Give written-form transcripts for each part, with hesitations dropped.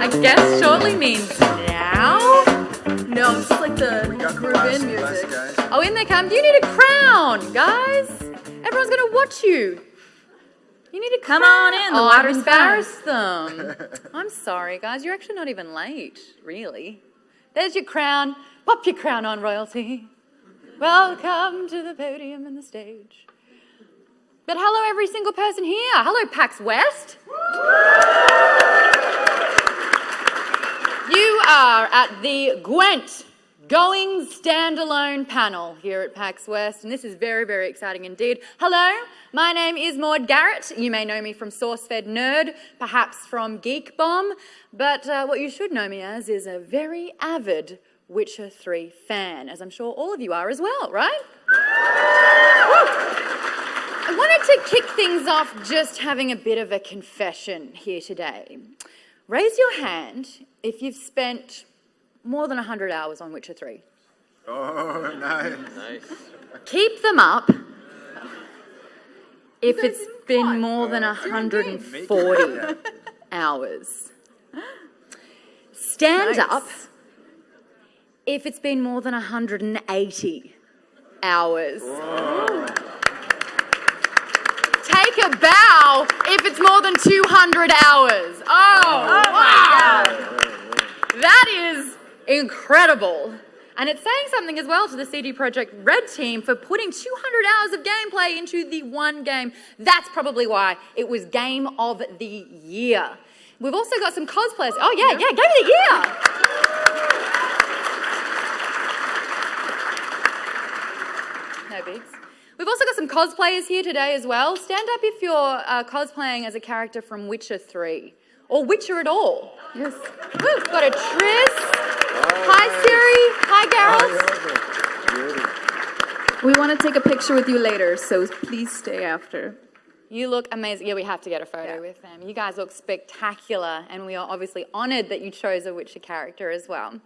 I guess shortly means now? No, it's just like the groove-in music. Oh, in they come. You need a crown, guys. Everyone's going to watch you. You need to come on in. Oh, I've embarrassed them. I'm sorry, guys. You're actually not even late, really. There's your crown. Pop your crown on, royalty. Welcome to the podium and the stage. But hello, every single person here. Hello, PAX West. You are at the Gwent Going Standalone panel here at PAX West, and this is very, very exciting indeed. Hello, my name is Maudie Garrett. You may know me from SourceFed Nerd, perhaps from Geek Bomb, but what you should know me as is a very avid Witcher 3 fan, as I'm sure all of you are as well, right? I wanted to kick things off just having a bit of a confession here today. Raise your hand if you've spent more than 100 hours on Witcher 3. Oh, nice. Keep them up if it's been more than 140 hours. Stand up if it's been more than 180 hours. Whoa. Take a bow if it's more than 200 hours. Oh wow. That is incredible. And it's saying something as well to the CD Projekt Red team for putting 200 hours of gameplay into the one game. That's probably why it was Game of the Year. We've also got some cosplayers. Oh yeah, Game of the Year. No bigs. We've also got some cosplayers here today as well. Stand up if you're cosplaying as a character from Witcher 3 or Witcher at all. Yes. We've got a Triss. Hi, Siri. Hi, Garrett. We want to take a picture with you later, so please stay after. You look amazing. Yeah, we have to get a photo with them. You guys look spectacular, and we are obviously honoured that you chose a Witcher character as well.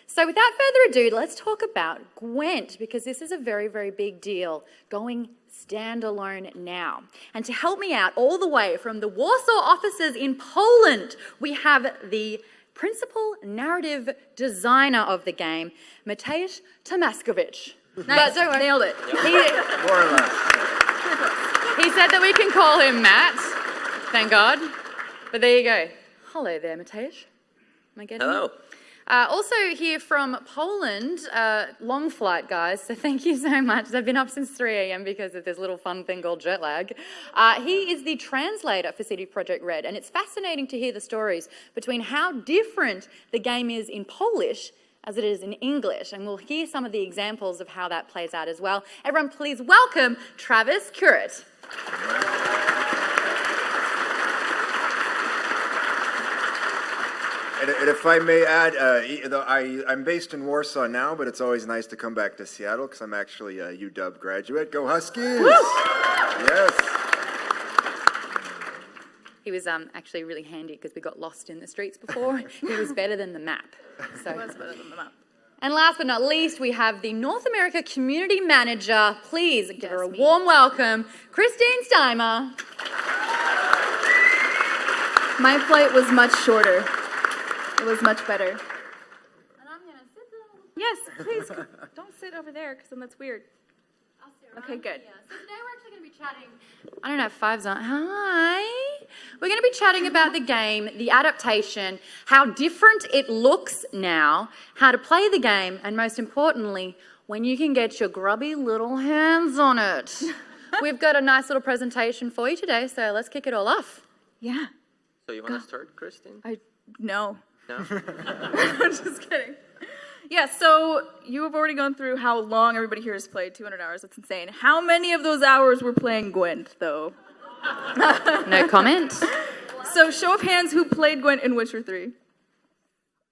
So without further ado, let's talk about Gwent, because this is a very, very big deal, going standalone now. And to help me out all the way from the Warsaw offices in Poland, we have the principal narrative designer of the game, Mateusz Tomaszkiewicz. Nice, don't worry. Nailed it. More or less. He said that we can call him Matt, thank God. But there you go. Hello there, Mateusz. Am I getting Hello. it? Also here from Poland, long flight, guys, so thank you so much. I've been up since 3 a.m. because of this little fun thing called jet lag. He is the translator for CD Projekt Red, and it's fascinating to hear the stories between how different the game is in Polish as it is in English, and we'll hear some of the examples of how that plays out as well. Everyone please welcome Travis Currit. And if I may add, I'm based in Warsaw now, but it's always nice to come back to Seattle because I'm actually a UW graduate. Go Huskies! Woo! Yes. He was actually really handy because we got lost in the streets before. He was better than the map. So. He was better than the map. And last but not least, we have the North America Community Manager. Please give her a warm welcome, Kristine Steimer. My flight was much shorter. It was much better. And I'm going to sit down. Yes, please. Don't sit over there, because then that's weird. I'll sit Okay, right good. here. So today we're actually going to be chatting. I don't know if five's on. Hi. We're going to be chatting about the game, the adaptation, how different it looks now, how to play the game, and most importantly, when you can get your grubby little hands on it. We've got a nice little presentation for you today, so let's kick it all off. Yeah. So you want to start, Kristine? No. No? I'm just kidding. Yeah, so you have already gone through how long everybody here has played, 200 hours, that's insane. How many of those hours were playing Gwent, though? No comment. So show of hands who played Gwent in Witcher 3.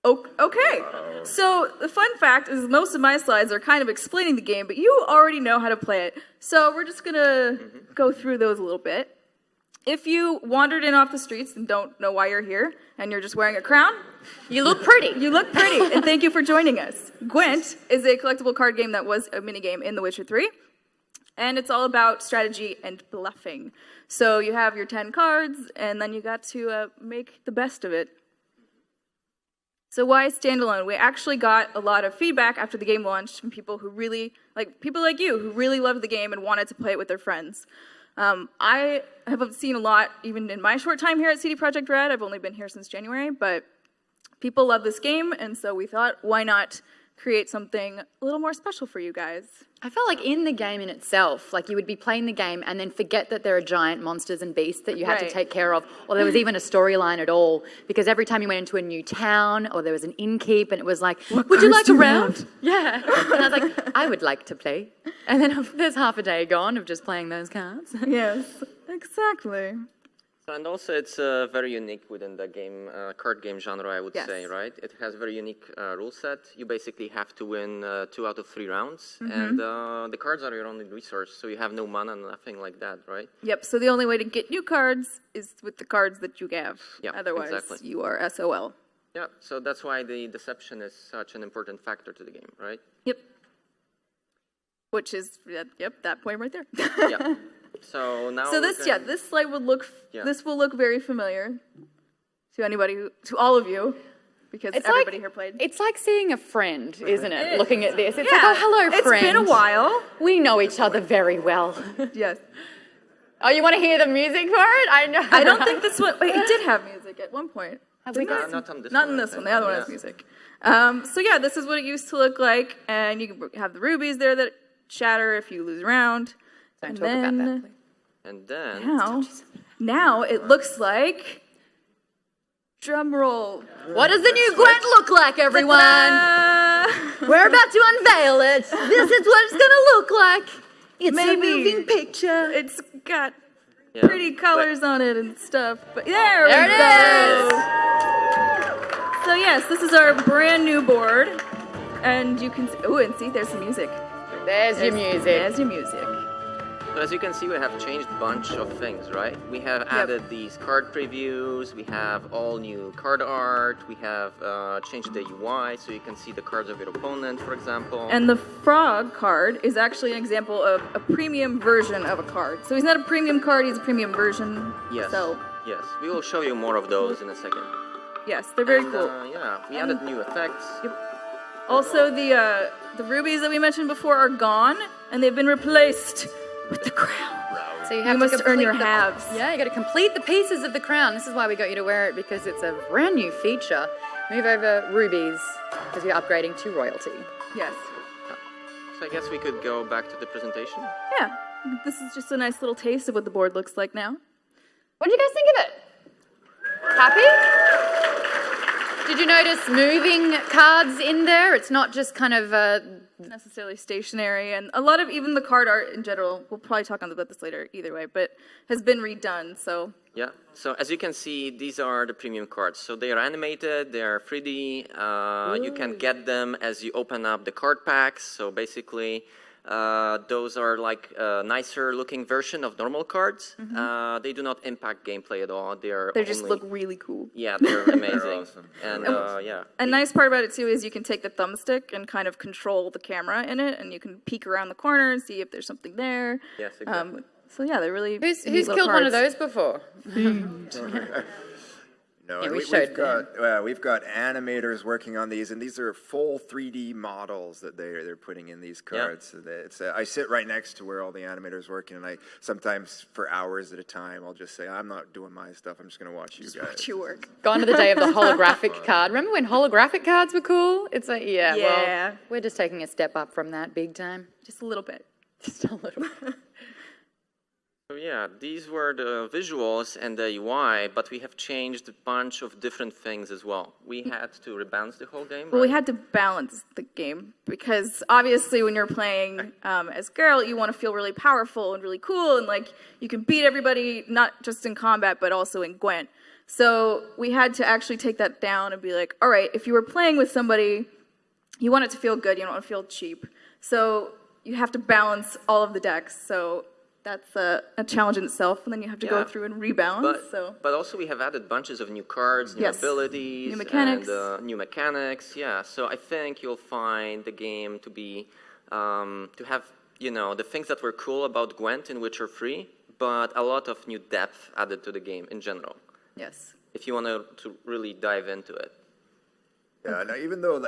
Okay, so the fun fact is most of my slides are kind of explaining the game, but you already know how to play it. So we're just going to go through those a little bit. If you wandered in off the streets and don't know why you're here, and you're just wearing a crown, you look pretty. You look pretty, and thank you for joining us. Gwent is a collectible card game that was a minigame in The Witcher 3, and it's all about strategy and bluffing. So you have your 10 cards, and then you got to make the best of it. So why Standalone? We actually got a lot of feedback after the game launched from people who really, people like you, who really loved the game and wanted to play it with their friends. I have seen a lot, even in my short time here at CD Projekt Red. I've only been here since January, but people love this game, and so we thought, why not create something a little more special for you guys? I felt like in the game in itself, like you would be playing the game and then forget that there are giant monsters and beasts that you had to take care of, or there was even a storyline at all, because every time you went into a new town or there was an innkeep and it was like, would you like a round? Yeah. And I was like, I would like to play. And then there's half a day gone of just playing those cards. Yes, exactly. And also, it's very unique within the game, card game genre, I would say, right? It has a very unique rule set. You basically have to win 2 out of 3 rounds, and the cards are your only resource, so you have no mana, nothing like that, right? Yep, so the only way to get new cards is with the cards that you have. Yeah, otherwise, exactly. you are SOL. Yeah, so that's why the deception is such an important factor to the game, right? Yep. Which is, that point right there. Yeah. So now. So this slide would look. This will look very familiar to anybody, to all of you, because everybody here played. It's like seeing a friend, isn't it? Looking at this, it's like, oh, hello, friend. It's been a while. We know each other very well. Yes. Oh, you want to hear the music for it? I know. I don't think this one. Wait, it did have music at one point. Have we got? Not on this Not one. in this one. The other one has music. So yeah, this is what it used to look like, and you can have the rubies there that shatter if you lose a round. Don't talk about that, please. And then. Now it looks like. Drum roll. What does the new Gwent look like, everyone? We're about to unveil it. This is what it's gonna look like. It's a moving picture. It's got pretty colors on it and stuff. But there it is. So yes, this is our brand new board, and you can. And see, there's some music. There's your music. There's your music. So as you can see, we have changed a bunch of things, right? We have added these card previews, we have all new card art, we have changed the UI so you can see the cards of your opponent, for example. And the frog card is actually an example of a premium version of a card. So he's not a premium card, he's a premium version. Yes, So, yes. We will show you more of those in a second. yes, they're very cool. Yeah, we added new effects. Also, the rubies that we mentioned before are gone, and they've been replaced with the crown. So you have must to earn your complete halves. Yeah, you got to complete the pieces of the crown. This is why we got you to wear it, because it's a brand new feature. Move over rubies because you're upgrading to royalty. Yes. So I guess we could go back to the presentation. Yeah. This is just a nice little taste of what the board looks like now. What did you guys think of it? Happy? Did you notice moving cards in there? It's not just kind of Necessarily stationary, and a lot of even the card art in general, we'll probably talk about this later either way, but has been redone, so. Yeah, so as you can see, these are the premium cards. So they are animated, they are 3D, you can get them as you open up the card packs. So basically, those are like a nicer looking version of normal cards. They do not impact gameplay at all. They just look really cool. Yeah, they're amazing. They're awesome. And yeah. A nice part about it too is you can take the thumbstick and kind of control the camera in it, and you can peek around the corner and see if there's something there. Yes, exactly. So yeah, they're really. Who's neat little killed one of cards. those before? No, Yeah, and we've got animators working on these, and these are full 3D models that they're putting in these cards. So that it's, I sit right next to where all the animators working, and I sometimes for hours at a time I'll just say, I'm not doing my stuff. I'm just going to watch you guys. Watch you work. Gone to the day of the holographic card. Remember when holographic cards were cool? It's like, Yeah. well, we're just taking a step up from that big time. Just a little bit. Just a little. So yeah, these were the visuals and the UI, but we have changed a bunch of different things as well. We had to rebalance the whole game. Well, we right? had to balance the game because obviously when you're playing as Garrett, you want to feel really powerful and really cool, and like you can beat everybody not just in combat but also in Gwent. So we had to actually take that down and be like, all right, if you were playing with somebody, you want it to feel good, you don't want to feel cheap. So you have to balance all of the decks. So that's a challenge in itself, and then you have to go through and rebalance. But also we have added bunches of new cards, new abilities, new mechanics. and new mechanics. Yeah, so I think you'll find the game to be to have the things that were cool about Gwent in Witcher 3, but a lot of new depth added to the game in general. Yes. If you want to really dive into it. Yeah, no, even though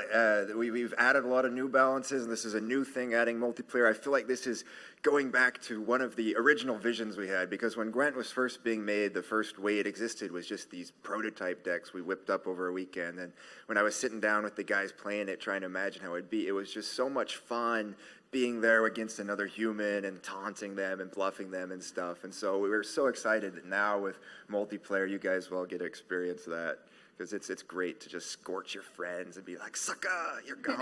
we've added a lot of new balances, and this is a new thing, adding multiplayer, I feel like this is going back to one of the original visions we had, because when Gwent was first being made, the first way it existed was just these prototype decks we whipped up over a weekend, and when I was sitting down with the guys playing it, trying to imagine how it'd be, it was just so much fun being there against another human and taunting them and bluffing them and stuff, and so we were so excited that now with multiplayer, you guys will all get to experience that. Because it's great to just scorch your friends and be like, sucker, you're gone.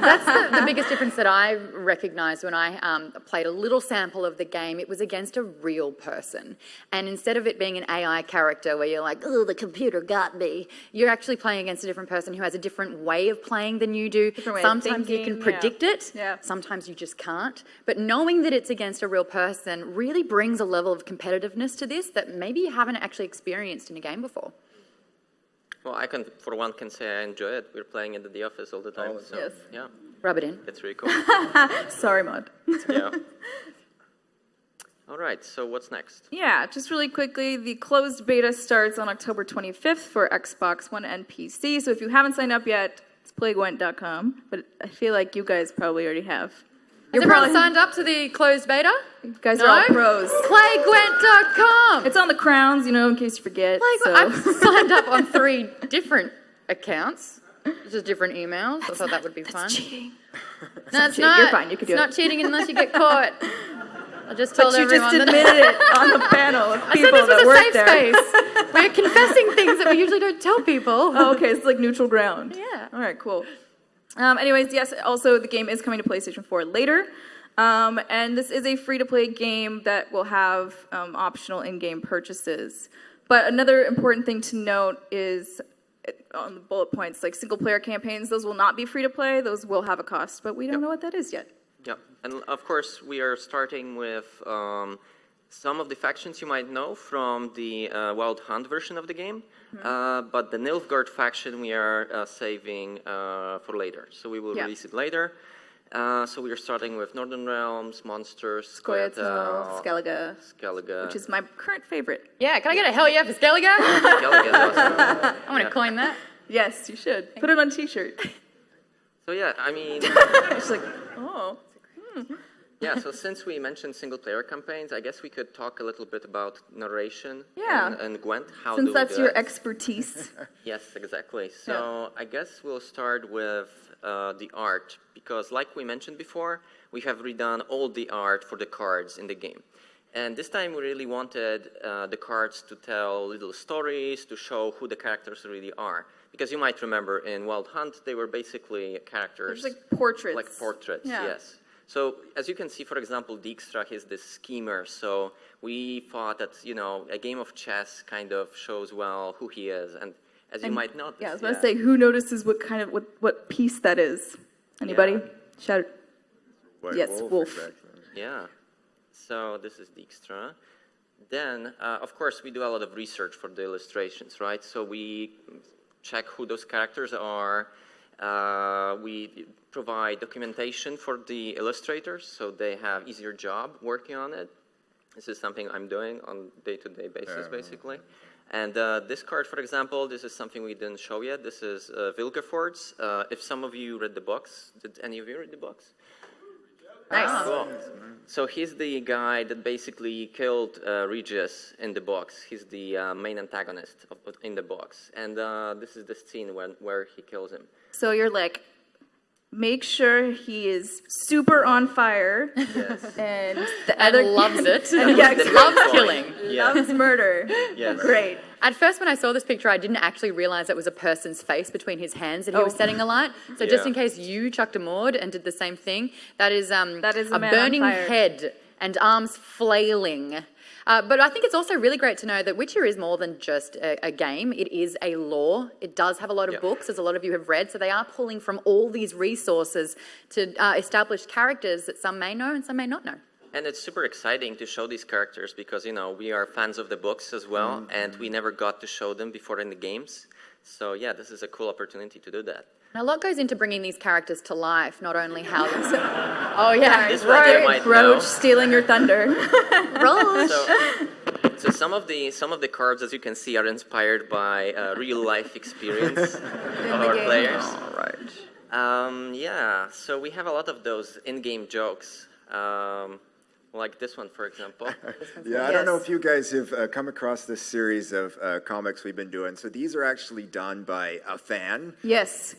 That's the biggest difference that I recognized when I played a little sample of the game. It was against a real person. And instead of it being an AI character where you're like, oh, the computer got me, you're actually playing against a different person who has a different way of playing than you do. Sometimes you can predict it. Yeah. Sometimes you just can't. But knowing that it's against a real person really brings a level of competitiveness to this that maybe you haven't actually experienced in a game before. Well, I can, for one, can say I enjoy it. We're playing it at the office all the time. So, yes. Yeah. Rub it in. It's really cool. Sorry, Maud. Yeah. All right, so what's next? Yeah, just really quickly, the closed beta starts on October 25th for Xbox One and PC. So if you haven't signed up yet, it's playgwent.com. But I feel like you guys probably already have. Has everyone signed up to the closed beta? You guys are all pros. Playgwent.com. It's on the crowns, in case you forget. I've signed up on 3 different accounts, just different emails. I thought that would be fun. Cheating. No, it's not. You're fine. You can do it. It's not cheating unless you get caught. I just told But you everyone just admitted it on the panel of I people said this that was a work safe there. space. We're confessing things that we usually don't tell people. Oh, okay. It's like neutral ground. Yeah. All right, cool. Anyways, yes, also the game is coming to PlayStation 4 later. And this is a free-to-play game that will have optional in-game purchases. But another important thing to note is on the bullet points, like single-player campaigns, those will not be free-to-play. Those will have a cost, but we don't know what that is yet. Yeah, and of course, we are starting with some of the factions you might know from the Wild Hunt version of the game. But the Nilfgaard faction we are saving for later. So we will release it later. So we are starting with Northern Realms, Monsters, Scoia'tael, Skellige, which is my current favorite. Yeah, can I get a hell yeah for Skellige? Skellige is awesome. I want to coin that. Yes, you should. Put it on a t-shirt. So yeah, I mean... It's like, oh. Yeah, so since we mentioned single-player campaigns, I guess we could talk a little bit about narration and Gwent. Since that's your expertise. Yes, exactly. So I guess we'll start with the art, because like we mentioned before, we have redone all the art for the cards in the game. And this time we really wanted the cards to tell little stories, to show who the characters really are. Because you might remember in Wild Hunt, they were basically characters. It's like portraits. Like portraits, yes. So as you can see, for example, Dijkstra is this schemer. So we thought that, a game of chess kind of shows well who he is. And as you might notice. Yeah, I was about to say, who notices what piece that is? Anybody? Yeah. Shout it. Yes, Wolf. Exactly. Yeah. So this is Dijkstra. Then, of course, we do a lot of research for the illustrations, right? So we check who those characters are. We provide documentation for the illustrators, so they have easier job working on it. This is something I'm doing on day-to-day basis, basically. And this card, for example, this is something we didn't show yet. This is Vilgefortz. If some of you read the books, did any of you read the books? Nice. Cool. So he's the guy that basically killed Regis in the books. He's the main antagonist in the books. And this is the scene where he kills him. So you're like, make sure he is super on fire. Yes. And the And other loves it. Yeah, Loves killing. Yeah. loves murder. Yes. Great. At first, when I saw this picture, I didn't actually realize it was a person's face between his hands that he was setting alight. So just in case you chucked a Maud and did the same thing, that is a a man burning on fire. head and arms flailing. But I think it's also really great to know that Witcher is more than just a game. It is a lore. It does have a lot of books, as a lot of you have read. So they are pulling from all these resources to establish characters that some may know and some may not know. And it's super exciting to show these characters because, we are fans of the books as well, and we never got to show them before in the games. So, yeah, this is a cool opportunity to do that. And a lot goes into bringing these characters to life, not only how... Oh, yeah. This one you might know. Roach stealing your thunder. Roach. So, So some of the cards, as you can see, are inspired by real life experience of our players. All right. Yeah, so we have a lot of those in-game jokes, like this one, for example. Yeah, I don't know if you guys have come across this series of comics we've been doing. So these are actually done by a fan. Yes.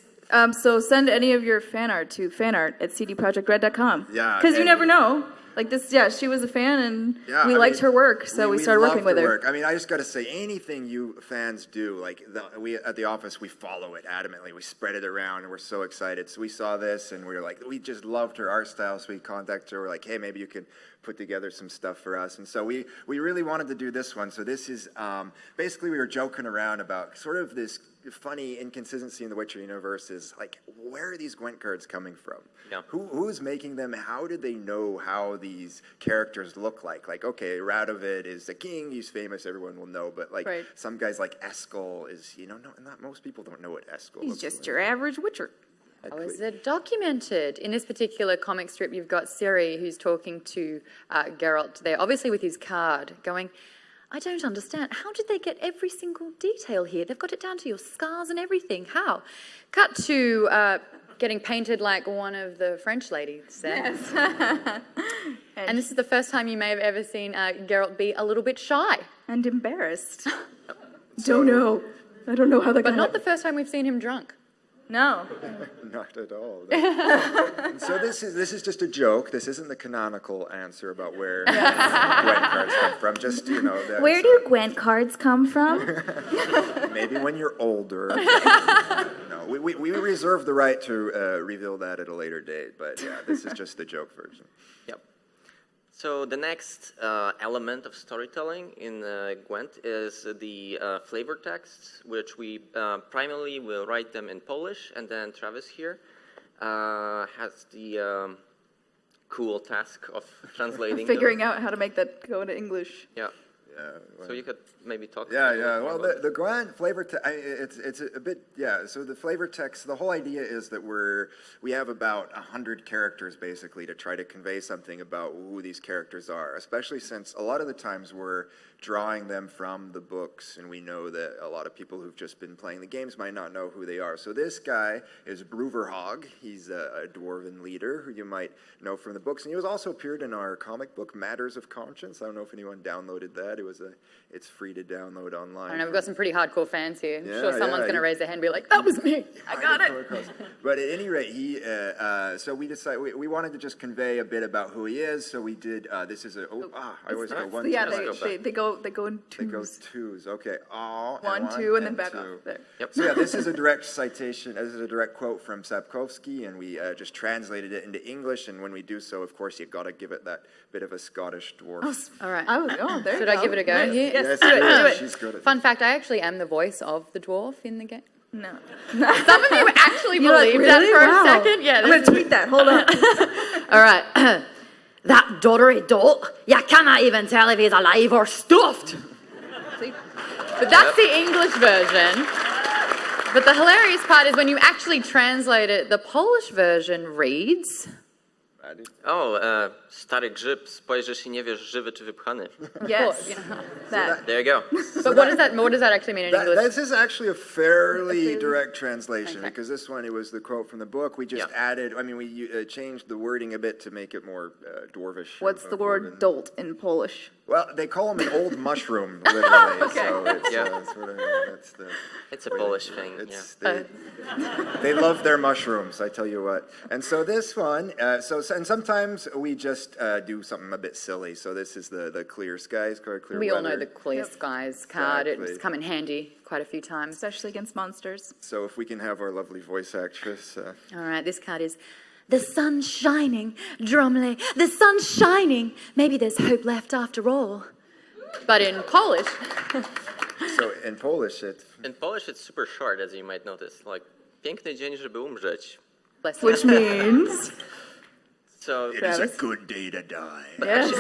So send any of your fan art to fanart@cdprojectred.com. Yeah, Because you and- never know. Like this, yeah, she was a fan and Yeah, we I liked mean, her work, so we started working love with the her. work. I mean, I just got to say, anything you fans do, like we at the office, we follow it adamantly. We spread it around, and we're so excited. So we saw this, and we were like, we just loved her art style. So we contacted her. We're like, hey, maybe you can put together some stuff for us. And so we really wanted to do this one. So this is basically we were joking around about sort of this funny inconsistency in the Witcher universe. Is like, where are these Gwent cards coming from? Yeah. Who's making them? How did they know how these characters look like? Like, okay, Radovid is the king. He's famous. Everyone will know. But like Right. some guys like Eskel is, not most people don't know what Eskel He's looks just like. your average Witcher. How is it documented? In this particular comic strip, you've got Ciri who's talking to Garrett there, obviously with his card, going, I don't understand. How did they get every single detail here? They've got it down to your scars and everything. How? Cut to getting painted like one of the French ladies there. Yes. And this is the first time you may have ever seen Garrett be a little bit shy. And embarrassed. Don't know. I don't know how that But got not the first time we've seen him drunk. No. Not at all. And so this is just a joke. This isn't the canonical answer about where Gwent cards come from. Just that's, Where do Gwent cards come from? maybe when you're older. No, we reserve the right to reveal that at a later date. But yeah, this is just the joke version. Yep. So the next element of storytelling in Gwent is the flavor texts, which we primarily will write them in Polish, and then Travis here has the cool task of translating Figuring them. out how to make that go into English. Yeah. Yeah. So you could maybe talk. Yeah, a little yeah. more Well, about the Gwent flavor text, it's a bit, yeah. So the flavor text, the whole idea is that we have about 100 characters basically to try to convey something about who these characters are, especially since a lot of the times we're drawing them from the books, and we know that a lot of people who've just been playing the games might not know who they are. So this guy is Bruverhog. He's a dwarven leader who you might know from the books, and he was also appeared in our comic book Matters of Conscience. I don't know if anyone downloaded that. It's free to download online. I don't know, we've got some pretty hardcore fans here. I'm Yeah, sure someone's yeah, going to raise their hand and be like, that was me. I got it. But at any rate, so we decided we wanted to just convey a bit about who he is. So we did. This is I always go one. Yeah, two, they go in They go twos. twos. Okay. Oh, One, two, and then back two. off there. Yep. So yeah, this is a direct citation. This is a direct quote from Sapkowski, and we just translated it into English. And when we do so, of course, you've got to give it that bit of a Scottish dwarf. All right. There Should you I give it a go Nice. here? Yes, Yes, do it, do it. She's good at Fun fact, I actually am the voice of the dwarf in the game. No. Some of you actually You're like, believed that really? for Wow. a second. Yeah. I'm going to tweet that. Hold on. All right. That doddery dolt, you cannot even tell if he's alive or stuffed. But that's the English version. But the hilarious part is when you actually translate it, the Polish version reads... Oh, stary grzyb, spojrzysz i nie wiesz, żywy czy wypchany. Yes. That. There you go. But what does that actually mean in English? This is actually a fairly direct translation because this one, it was the quote from the book. We just added, we changed the wording a bit to make it more dwarvish. What's the word dolt in Polish? Well, they call him an old mushroom, literally. Okay. So it's sort of, that's the... It's a Polish thing. They love their mushrooms, I tell you what. And so this one, and sometimes we just do something a bit silly. So this is the Clear Skies, Clear We all know Weather. the Clear Skies card. Exactly. It's come in handy quite a few times. Especially against monsters. So if we can have our lovely voice actress. All right, this card is... The sun's shining, Drumley. The sun's shining. Maybe there's hope left after all. But in Polish... So in Polish, In Polish, it's super short, as you might notice. Like, piękny dzień, żeby umrzeć. Bless you. Which means... So It is a good day to die. Yes.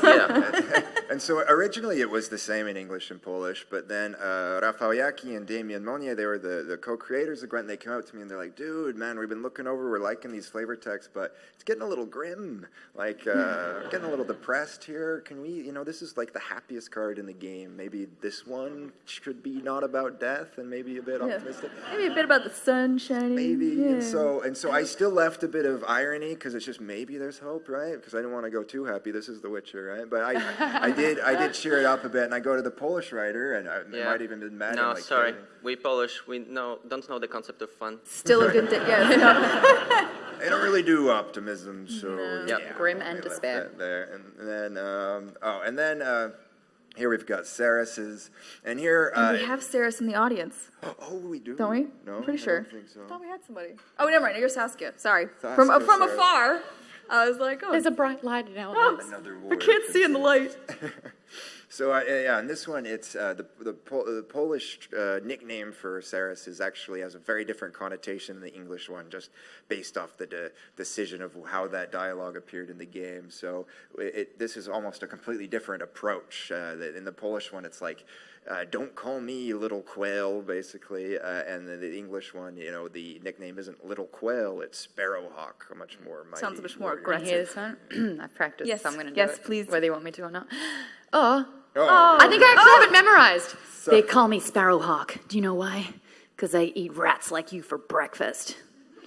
yeah, And so originally it was the same in English and Polish, but then Rafał Jaki and Damien Monnier, they were the co-creators of Gwent, they came out to me and they're like, dude, man, we've been looking over, we're liking these flavor texts, but it's getting a little grim, like getting a little depressed here. Can we, this is like the happiest card in the game. Maybe this one should be not about death and maybe a bit optimistic. Maybe a bit about the sun shining. Maybe, Yeah. and so I still left a bit of irony because it's just maybe there's hope, right? Because I didn't want to go too happy. This is The Witcher, right? But I did cheer it up a bit, and I go to the Polish writer, and I might even been mad. No, at sorry. We Polish, don't know the concept of fun. Still a good day. Yes. No. They don't really do optimism, so Grim and we left despair. that there, and then here we've got Saris's, and here And we have Saris in the audience, oh, we do, don't we? No, I'm pretty I sure. don't think so. I thought we had somebody. Oh, never mind. You're Saskia. Sorry. Saskia, From sorry. afar, I was like, oh, There's a bright light in our oh, eyes. Another I word. can't see in the light. So and this one, it's the Polish nickname for Saris actually has a very different connotation than the English one, just based off the decision of how that dialogue appeared in the game. So this is almost a completely different approach. In the Polish one, it's like, don't call me little quail, basically, and the English one, the nickname isn't little quail, it's sparrowhawk, a much more mighty. Sounds much more Can you hear this one? I've practiced, Yes. so I'm going to do Yes, it. please. Whether you want me to or not. Oh, Oh, I think I actually have it memorized. They call me Sparrowhawk. Do you know why? Because I eat rats like you for breakfast.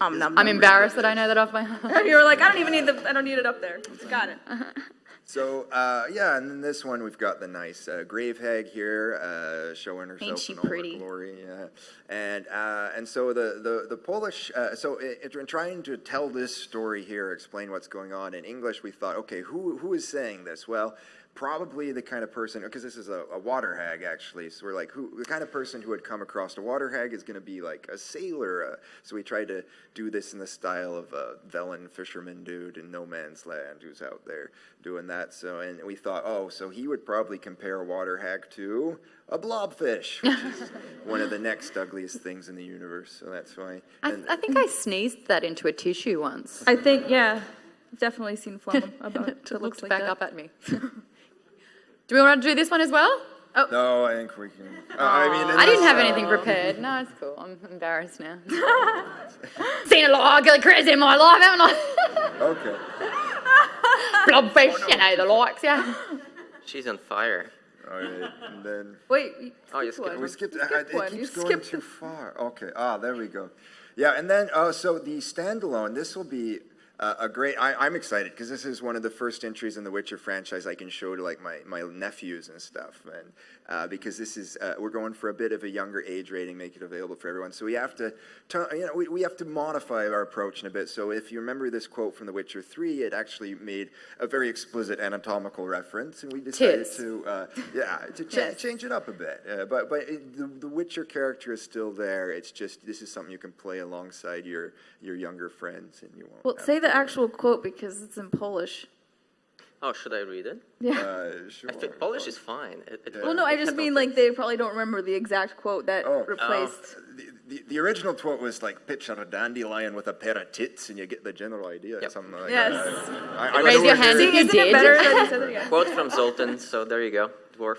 I'm embarrassed that I know that off by heart. You were like, I don't need it up there. Got it. So, and then this one, we've got the nice grave hag here, showing herself Ain't she in all her pretty? glory. Yeah. And so the Polish, in trying to tell this story here, explain what's going on in English, we thought, okay, who is saying this? Well, probably the kind of person, because this is a water hag, actually, so we're like, the kind of person who would come across a water hag is going to be like a sailor. So we tried to do this in the style of a Velen fisherman dude in No Man's Land who's out there doing that. So, and we thought, so he would probably compare a water hag to a blobfish, which is one of the next ugliest things in the universe. So that's why. I think I sneezed that into a tissue once. I think, yeah, I've definitely seen Flum about It that looks like back that. up at me. Do we want to do this one as well? No, I think we can. I didn't have anything prepared. No, it's cool. I'm embarrassed now. Seen a lot of ugly crazy in my life, haven't I? Okay. Blobfish, the likes, yeah. she's on fire. All right, and then Wait, you skipped one. we skipped. You skipped one. It You keeps going skipped too far. Okay. There we go. Yeah, and then so the standalone. This will be a great. I'm excited because this is one of the first entries in the Witcher franchise I can show to like my nephews and stuff, and because this is we're going for a bit of a younger age rating, make it available for everyone. So we have to we have to modify our approach in a bit. So if you remember this quote from The Witcher 3, it actually made a very explicit anatomical reference, and we decided Tits. to change it up a bit. But the Witcher character is still there. It's just this is something you can play alongside your younger friends, and you won't. Well, have say the to- actual quote because it's in Polish. Oh, should I read it? Yeah. Sure. I think Polish is fine. Well, no, I just mean like they probably don't remember the exact quote that replaced. The original quote was like, picture a dandelion with a pair of tits, and you get the general idea. Yep. Something like Yes. that. I Raise your hand See, if you isn't it did. better that you said it again? Quote from Zoltan, so there you go, dwarf.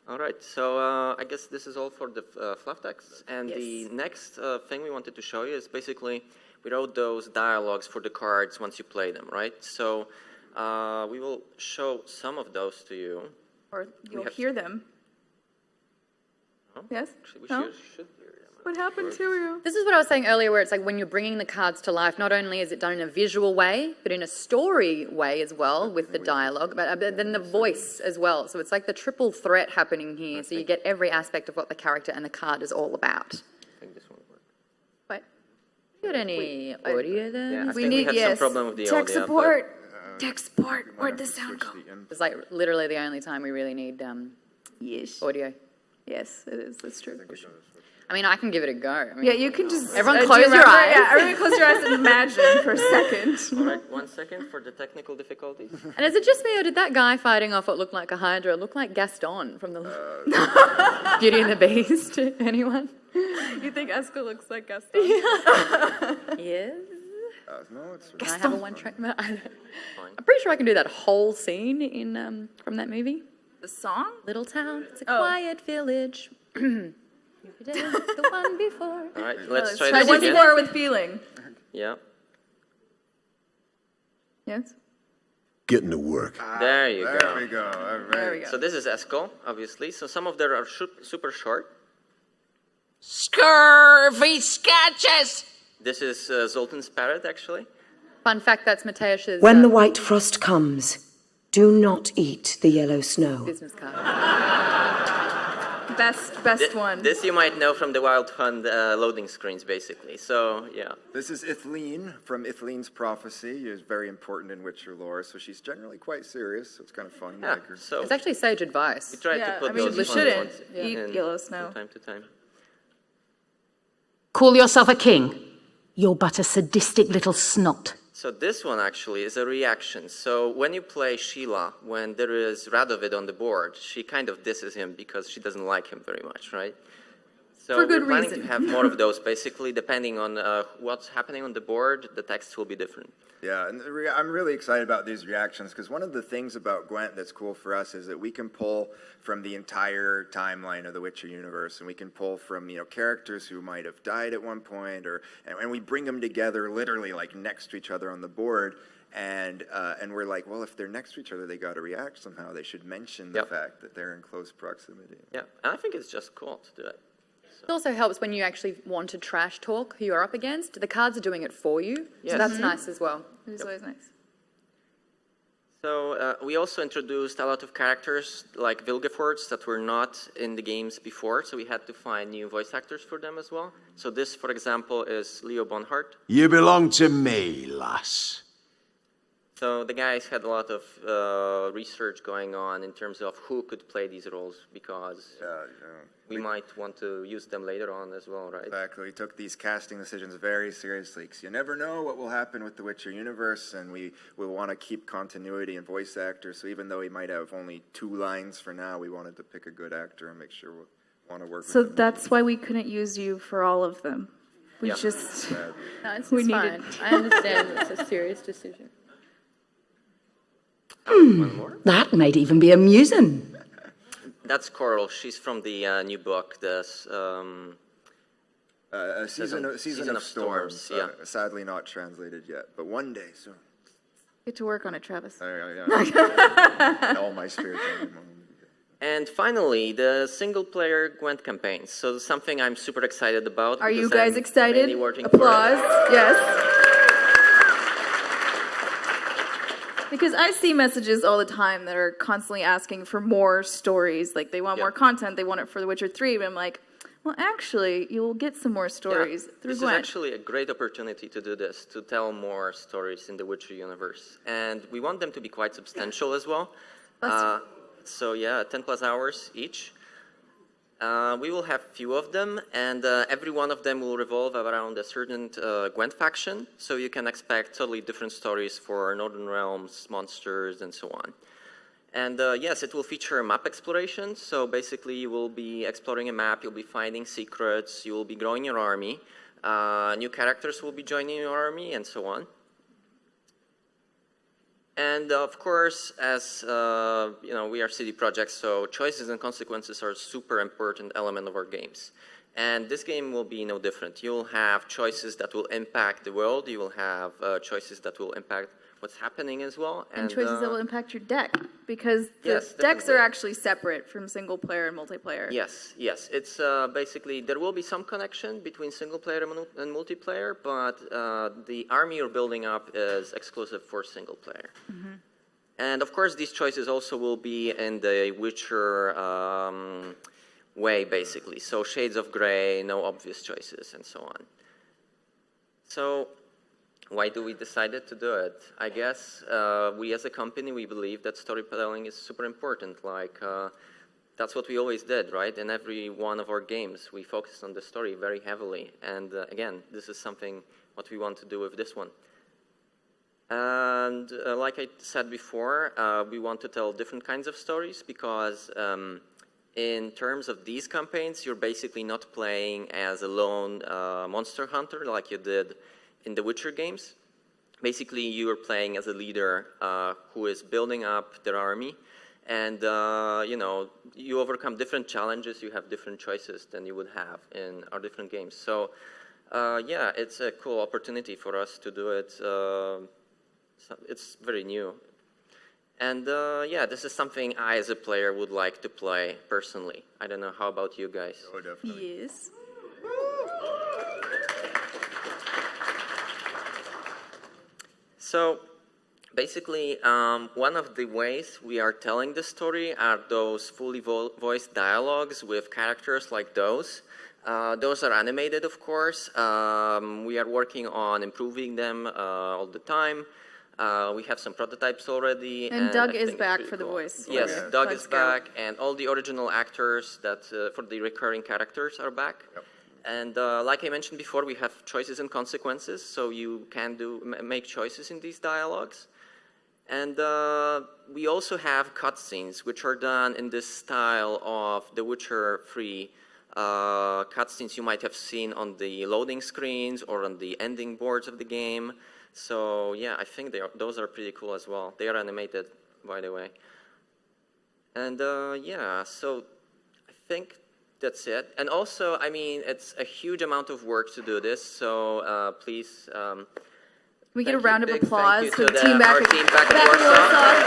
All right, so I guess this is all for the fluff text. And the next thing we wanted to show you is basically we wrote those dialogues for the cards once you play them, right? So we will show some of those to you. Or you'll have- hear them. Oh, Yes? actually, we No? should hear them. What happened to you? This is what I was saying earlier, where it's like when you're bringing the cards to life, not only is it done in a visual way, but in a story way as well, with the dialogue, but then the voice as well. So it's like the triple threat happening here. So you get every aspect of what the character and the card is all about. I think this won't work. What? Got any audio there? Yeah, I We think need, we had yes. some problem with the Tech audio. support. Tech support. You might Where'd have the to sound switch go? the input. It's like literally the only time we really need Yes. audio. Yes, it is. That's true. I mean, I can give it a go. I mean, Yeah, you can just. Everyone do you close your remember? eyes. Yeah, everyone close your eyes and imagine for a second. All right, 1 second for the technical difficulties. And is it just me, or did that guy fighting off what looked like a Hydra look like Gaston from the Beauty and the Beast? Anyone? You think Eska looks like Gaston? Yes. No, it's Can I have a one-track? I'm pretty sure I can do that whole scene in from that movie. The song? Little town, it's a quiet village. The one before. All right, let's try Try this once again. more with feeling. Yeah, Yes? Getting to work. there you There go. we go. All right. There we go. So this is Esco, obviously. So some of them are super short. Scurvy sketches! This is Zoltan's parrot, actually. Fun fact, that's Mateusz's When the white frost comes, do not eat the yellow snow. business card. Best one. This you might know from the Wild Hunt loading screens, basically. So, yeah. This is Ithleen from Ithlene's Prophecy. She's very important in Witcher lore, so she's generally quite serious, so it's kind of fun. Yeah, Like her. so It's actually sage advice. we try to Yeah, put I mean, those you fun shouldn't ones eat in yellow snow. from time to time. Call yourself a king. You're but a sadistic little snot. So this one actually is a reaction. So when you play Sheila, when there is Radovid on the board, she kind of disses him because she doesn't like him very much, right? So For good we're planning reason. to have more of those, basically, depending on what's happening on the board, the text will be different. Yeah, and I'm really excited about these reactions because one of the things about Gwent that's cool for us is that we can pull from the entire timeline of the Witcher universe, and we can pull from characters who might have died at one point, and we bring them together literally like next to each other on the board, and we're like, well, if they're next to each other, they got to react somehow. They should mention the Yep. fact that they're in close proximity. Yeah, and I think it's just cool to do it. It also helps when you actually want to trash talk who you're up against. The cards are doing it for you, Yes. so that's nice as well. It is always nice. So we also introduced a lot of characters like Vilgefortz that were not in the games before, so we had to find new voice actors for them as well. So this, for example, is Leo Bonhart. You belong to me, lass. So the guys had a lot of research going on in terms of who could play these roles because we might want to use them later on as well, right? Exactly. We took these casting decisions very seriously because you never know what will happen with the Witcher universe, and we want to keep continuity in voice actors. So even though we might have only 2 lines for now, we wanted to pick a good actor and make sure we want to work So with them. that's why we couldn't use you for all of them. We Yeah. just... No, it's We fine. needed- I understand it's a serious decision. One more. That might even be amusing. That's Coral. She's from the new book, this Season of Storms. yeah. Sadly not translated yet, but one day soon. Get to work on it, Travis. All my spirits. And finally, the single-player Gwent campaigns. So something I'm super excited about. Are you because guys I'm excited? mainly working for it. Applause. Yes. Because I see messages all the time that are constantly asking for more stories. Like they want more content, they want it for The Witcher 3, but I'm like, well, actually, you will get some more stories through This Gwent. is actually a great opportunity to do this, to tell more stories in the Witcher universe. And we want them to be quite substantial as well. So yeah, 10 plus hours each. We will have few of them, and every one of them will revolve around a certain Gwent faction, so you can expect totally different stories for Northern Realms, monsters, and so on. And yes, it will feature map exploration, so basically you will be exploring a map, you'll be finding secrets, you will be growing your army, new characters will be joining your army, and so on. And of course, as you know, we are CD Projekt, so choices and consequences are a super important element of our games. And this game will be no different. You'll have choices that will impact the world. You will have choices that will impact what's happening as well. And choices that will impact your deck, because the Yes, decks are definitely. actually separate from single player and multiplayer. Yes, yes. It's basically, there will be some connection between single player and multiplayer, but the army you're building up is exclusive for single player. And of course, these choices also will be in the Witcher way, basically. So shades of gray, no obvious choices, and so on. So why do we decided to do it? I guess we as a company, we believe that storytelling is super important. Like, that's what we always did, right? In every one of our games, we focused on the story very heavily. And again, this is something what we want to do with this one. And like I said before, we want to tell different kinds of stories because in terms of these campaigns, you're basically not playing as a lone monster hunter like you did in the Witcher games. basically you are playing as a leader who is building up their army, and you overcome different challenges. You have different choices than you would have in our different games. So yeah, it's a cool opportunity for us to do it. It's very new. And yeah, this is something I, as a player, would like to play personally. I don't know, how about you guys? Oh, definitely. Yes. So basically, one of the ways we are telling the story are those fully voiced dialogues with characters like those. Those are animated, of course. We are working on improving them all the time. We have some prototypes already. And Doug I is think back it's for the pretty cool. voice. Yes, yeah. Doug Let's is go. back, and all the original actors that for the recurring characters are back. Yep. And like I mentioned before, we have choices and consequences, so you can make choices in these dialogues. And we also have cutscenes, which are done in this style of The Witcher 3 cutscenes you might have seen on the loading screens or on the ending boards of the game. So yeah, I think those are pretty cool as well. They are animated, by the way. And yeah, so I think that's it. And also, I mean, it's a huge amount of work to do this, so please... We get a thank you, round of big applause thank for you the to team back our at team back back in in Warsaw. Warsaw.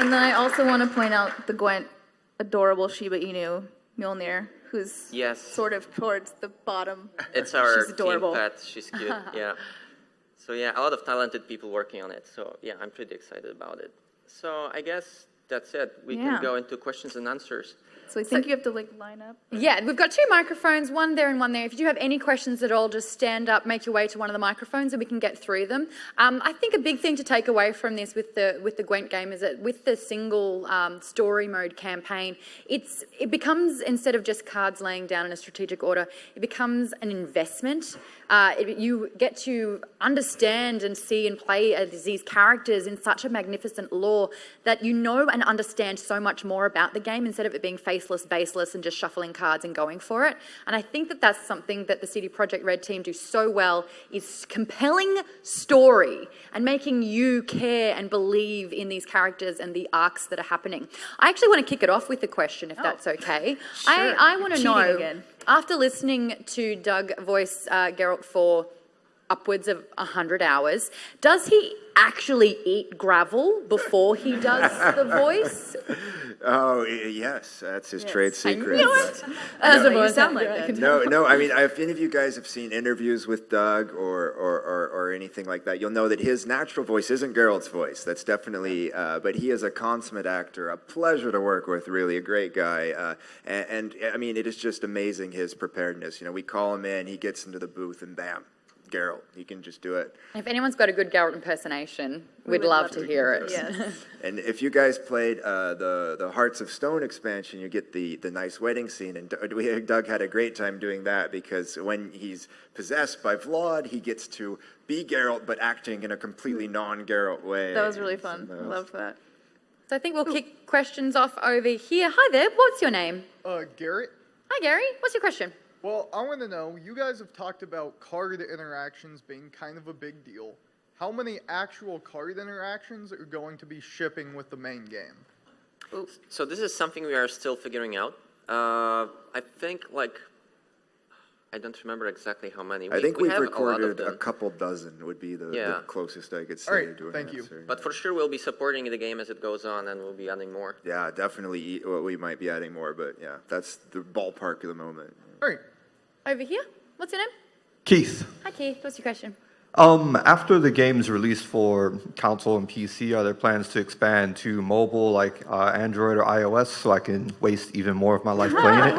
And then I also want to point out the Gwent adorable Shiba Inu Mjolnir, who's Yes. sort of towards the bottom. It's our She's adorable. team pet. She's cute. Yeah. So yeah, a lot of talented people working on it. So yeah, I'm pretty excited about it. So I guess that's it. We Yeah. can go into questions and answers. So I think you have to like line up. Yeah, we've got two microphones, one there and one there. If you do have any questions at all, just stand up, make your way to one of the microphones, and we can get through them. I think a big thing to take away from this with the Gwent game is that with the single story mode campaign, it becomes, instead of just cards laying down in a strategic order, it becomes an investment. You get to understand and see and play as these characters in such a magnificent lore that you know and understand so much more about the game instead of it being faceless, baseless, and just shuffling cards and going for it. And I think that that's something that the CD Projekt Red team do so well, is compelling story and making you care and believe in these characters and the arcs that are happening. I actually want to kick it off with a question, if that's okay. Sure. I want to Cheating know, again. after listening to Doug voice Garrett for upwards of 100 hours, does he actually eat gravel before he does the voice? Oh, yes, that's his trade secret. That's what you sound like. That. No, I mean, if any of you guys have seen interviews with Doug or anything like that, you'll know that his natural voice isn't Geralt's voice. That's definitely, but he is a consummate actor, a pleasure to work with, really, a great guy. And I mean, it is just amazing, his preparedness. You know, we call him in, he gets into the booth, and bam, Garrett, he can just do it. If anyone's got a good Garrett impersonation, we'd love to hear it. Yes. And if you guys played the Hearts of Stone expansion, you get the nice wedding scene. And Doug had a great time doing that because when he's possessed by Vlad, he gets to be Geralt, but acting in a completely non-Geralt way. That was really fun. I loved that. So I think we'll kick questions off over here. Hi there, what's your name? Garrett. Hi Gary, what's your question? Well, I want to know, you guys have talked about card interactions being kind of a big deal. How many actual card interactions are going to be shipping with the main game? So this is something we are still figuring out. I think I don't remember exactly how many. I think we we've have a lot of recorded a them. couple dozen would be the Yeah. closest I could say. All right, to an thank you. answer. But for sure, we'll be supporting the game as it goes on, and we'll be adding more. Yeah, definitely. We might be adding more, but yeah, that's the ballpark of the moment. All right. Over here, what's your name? Keith, Hi Keith, what's your question? after the game's released for console and PC, are there plans to expand to mobile like Android or iOS so I can waste even more of my life playing it?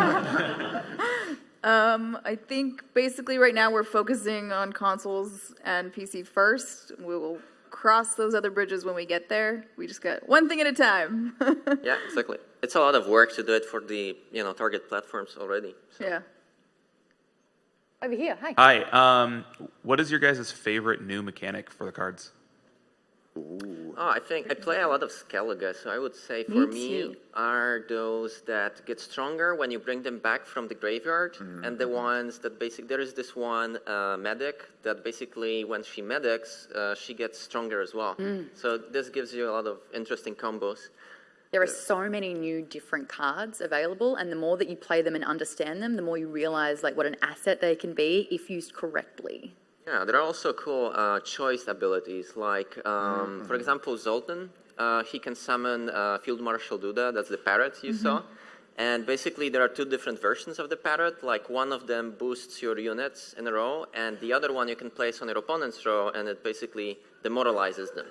I think basically right now we're focusing on consoles and PC first. We will cross those other bridges when we get there. We just got one thing at a time. Yeah, exactly. It's a lot of work to do it for the target platforms already. So. Yeah. Over here, hi. Hi. What is your guys' favorite new mechanic for the cards? I think I play a lot of Skellige, so I would say for me are those that get stronger when you bring them back from the graveyard, and the ones that there is this one medic that basically when she medics, she gets stronger as well. So this gives you a lot of interesting combos. There are so many new different cards available, and the more that you play them and understand them, the more you realize like what an asset they can be if used correctly. Yeah, there are also cool choice abilities, like, for example, Zoltan. He can summon Field Marshal Duda, that's the parrot you saw. And basically, there are two different versions of the parrot. Like, one of them boosts your units in a row, and the other one you can place on your opponent's row, and it basically demoralizes them.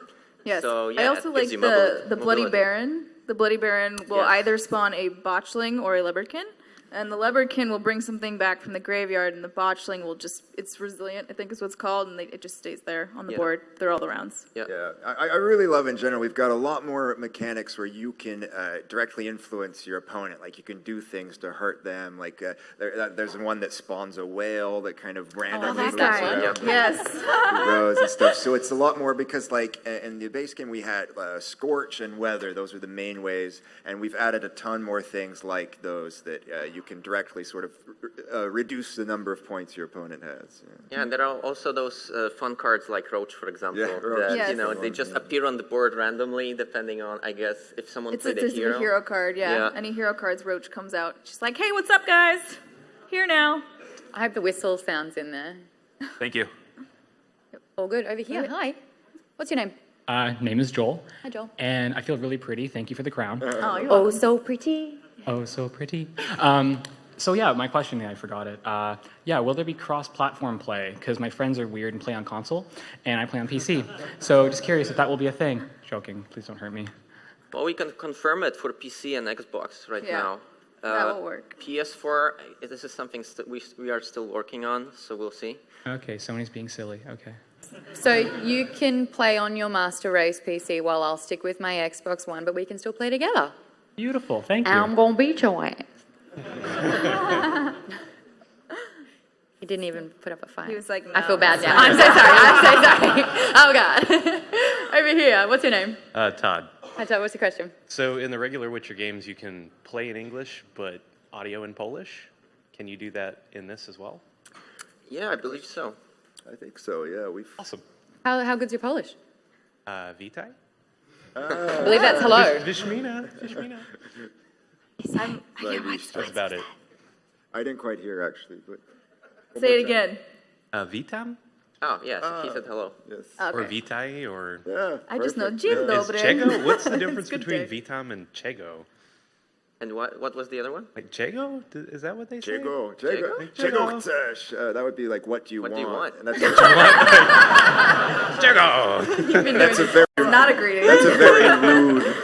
Yes. So, yeah, I also like the Bloody Baron. The Bloody Baron will either spawn a Botchling or a Leopardkin. And the Leopardkin will bring something back from the graveyard, and the Botchling will just, it's resilient, I think is what it's called, and it just stays there on the board through all the rounds. Yeah, I really love in general, we've got a lot more mechanics where you can directly influence your opponent. Like you can do things to hurt them. Like there's one that spawns a whale that kind of randomly moves around. Yes. Rows and stuff. So it's a lot more because like in the base game we had Scorch and Weather. Those are the main ways. And we've added a ton more things like those that you can directly sort of reduce the number of points your opponent has. Yeah, and there are also those fun cards like Roach, for example. Yeah, Roach. That, you know, they just appear on the board randomly, depending on, I guess, if someone played a It's hero. a hero card, Any hero cards, Roach comes out. She's like, hey, what's up, guys? Here now. I hope the whistle sounds in there. Thank you. All good. Over here. Hi. What's your name? Name is Joel. Hi, Joel. And I feel really pretty. Thank you for the crown. Oh, so pretty. Oh, so pretty. So yeah, my question, I forgot it. Yeah, will there be cross-platform play? Because my friends are weird and play on console, and I play on PC. So just curious if that will be a thing. Joking, please don't hurt me. Well, we can confirm it for PC and Xbox right now. That will work. PS4, this is something we are still working on, so we'll see. Okay, Sony's being silly. Okay. So you can play on your Master Race PC while I'll stick with my Xbox One, but we can still play together. Beautiful, thank you. I'm gonna beat your ass. He didn't even put up a fight. He was like, I no. feel bad now. I'm so sorry. Oh, God. Over here. What's your name? Todd. Hi, Todd. What's the question? So in the regular Witcher games, you can play in English, but audio in Polish. Can you do that in this as well? Yeah, I believe so. I think so, yeah. Awesome. How good's your Polish? Witaj? I believe that's hello. Vishmina. That's about it. I didn't quite hear, actually. But Say it again. Witam? Oh, yes, he said hello. Yes. Or Witaj, or... Yeah, I just know perfect. Dzień Is dobry. Chego? What's the difference Good between day. Witam and Chego? And what was the other one? Like Chego? Is that what they say? Czego Czego. chcesz. That would be like, what do you What want? do you want? And that's Chego! that's a very Not a greeting. that's a very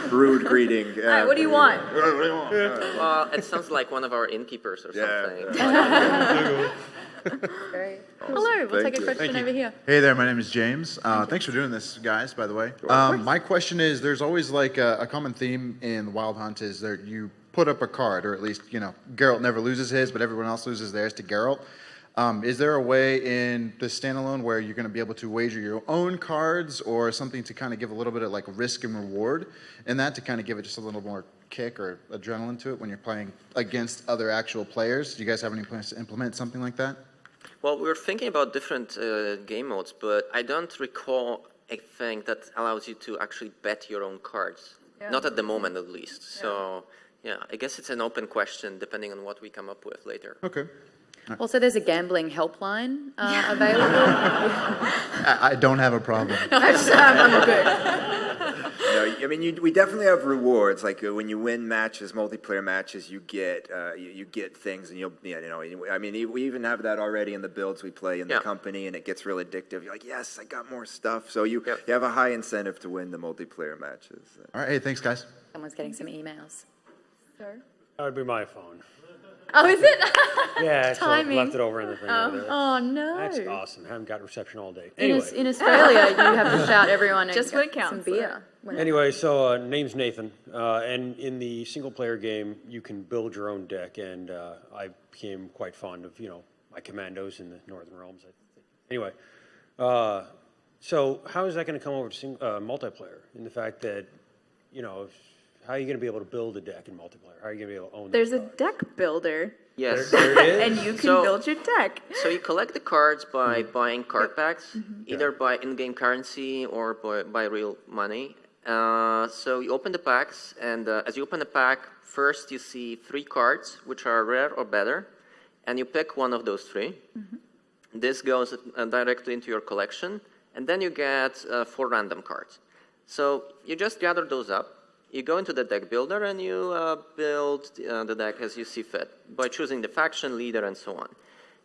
rude greeting. All right, what do you want? Well, it sounds like one of our innkeepers or something. Great. Hello. We'll take a question over here. Hey there, my name is James. Thanks for doing this, guys, by the way. My question is, there's always like a common theme in the Wild Hunt is that you put up a card, or at least, you know, Garrett never loses his, but everyone else loses theirs to Garrett. Is there a way in the standalone where you're going to be able to wager your own cards or something to kind of give a little bit of like risk and reward in that to kind of give it just a little more kick or adrenaline to it when you're playing against other actual players? Do you guys have any plans to implement something like that? Well, we're thinking about different game modes, but I don't recall a thing that allows you to actually bet your own cards. Yeah. Not at the moment, at least. So, yeah, I guess it's an open question depending on what we come up with later. Okay. Also, there's a gambling helpline available. I don't have a problem. I'm good. No, I mean, we definitely have rewards. Like when you win matches, multiplayer matches, you get things, and I mean, we even have that already in the builds we play in the company, and it gets real addictive. You're like, yes, I got more stuff. So you have a high incentive to win the multiplayer matches. All right, hey, thanks, guys. Someone's getting some emails. Sir? That would be my phone. Oh, is it? Yeah, so I Timing. left it over in the thing over there. Oh, no. That's awesome. Haven't got reception all day. In, Anyway. in Australia, you have to shout everyone Just and when it get some counts, beer. When Anyway, so name's Nathan, and in the single-player game, you can build your own deck, and I became quite fond of, my commandos in the Northern Realms. I think. Anyway, So how is that going to come over to multiplayer? In the fact that, how are you going to be able to build a deck in multiplayer? How are you going to be able to own There's those a cards? deck builder. Yes. There it is. And you can build your deck. So you collect the cards by buying card packs, either by in-game currency or by real money. So you open the packs, and as you open the pack, first you see 3 cards, which are rare or better, and you pick one of those 3. This goes directly into your collection, and then you get 4 random cards. So you just gather those up. You go into the deck builder and you build the deck as you see fit by choosing the faction, leader, and so on.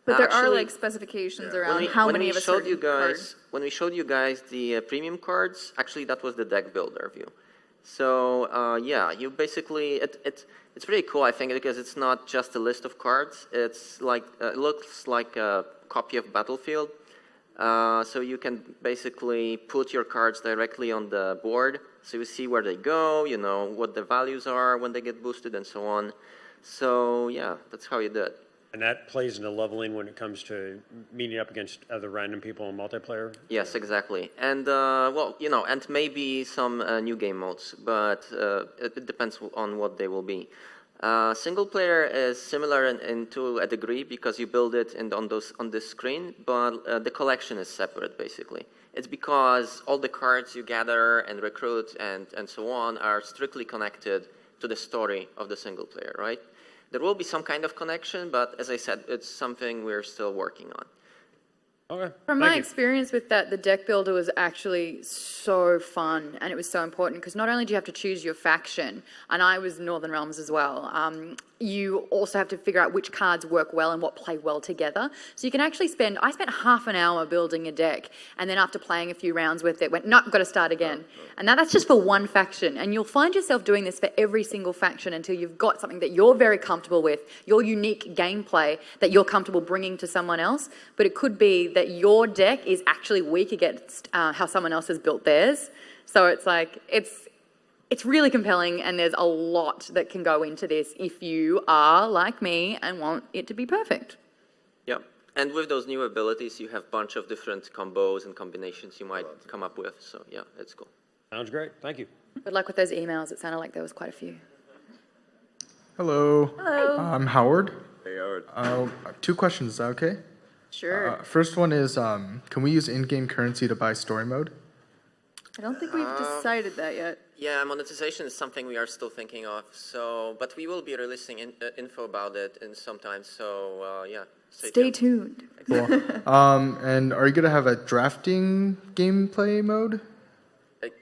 But there are like specifications around how many of a certain card. When we showed you guys the premium cards, actually that was the deck builder view. So yeah, you basically it's pretty cool, I think, because it's not just a list of cards. It's like it looks like a copy of Battlefield. So you can basically put your cards directly on the board. So you see where they go, you know, what the values are when they get boosted and so on. So yeah, that's how you do it. And that plays into leveling when it comes to meeting up against other random people in multiplayer? Yes, exactly. And, well, you know, and maybe some new game modes, but it depends on what they will be. Single player is similar to a degree because you build it on this screen, but the collection is separate, basically. It's because all the cards you gather and recruit and so on are strictly connected to the story of the single player, right? There will be some kind of connection, but as I said, it's something we're still working on. Okay. From my experience with that, the deck builder was actually so fun, and it was so important because not only do you have to choose your faction, and I was Northern Realms as well, you also have to figure out which cards work well and what play well together. So you can actually I spent half an hour building a deck, and then after playing a few rounds with it, went, nope, got to start again. And that's just for one faction, and you'll find yourself doing this for every single faction until you've got something that you're very comfortable with, your unique gameplay that you're comfortable bringing to someone else, but it could be that your deck is actually weak against how someone else has built theirs. So it's like, it's really compelling, and there's a lot that can go into this if you are like me and want it to be perfect. Yeah, and with those new abilities, you have a bunch of different combos and combinations you might come up with. So yeah, it's cool. Sounds great. Thank you. Good luck with those emails. It sounded like there was quite a few. Hello. Hello. I'm Howard. Hey, Howard. 2 questions, is that okay? Sure. First one is, can we use in-game currency to buy story mode? I don't think we've decided that yet. Yeah, monetization is something we are still thinking of. So, but we will be releasing info about it in some time. So yeah, stay tuned. Cool. And are you gonna have a drafting gameplay mode?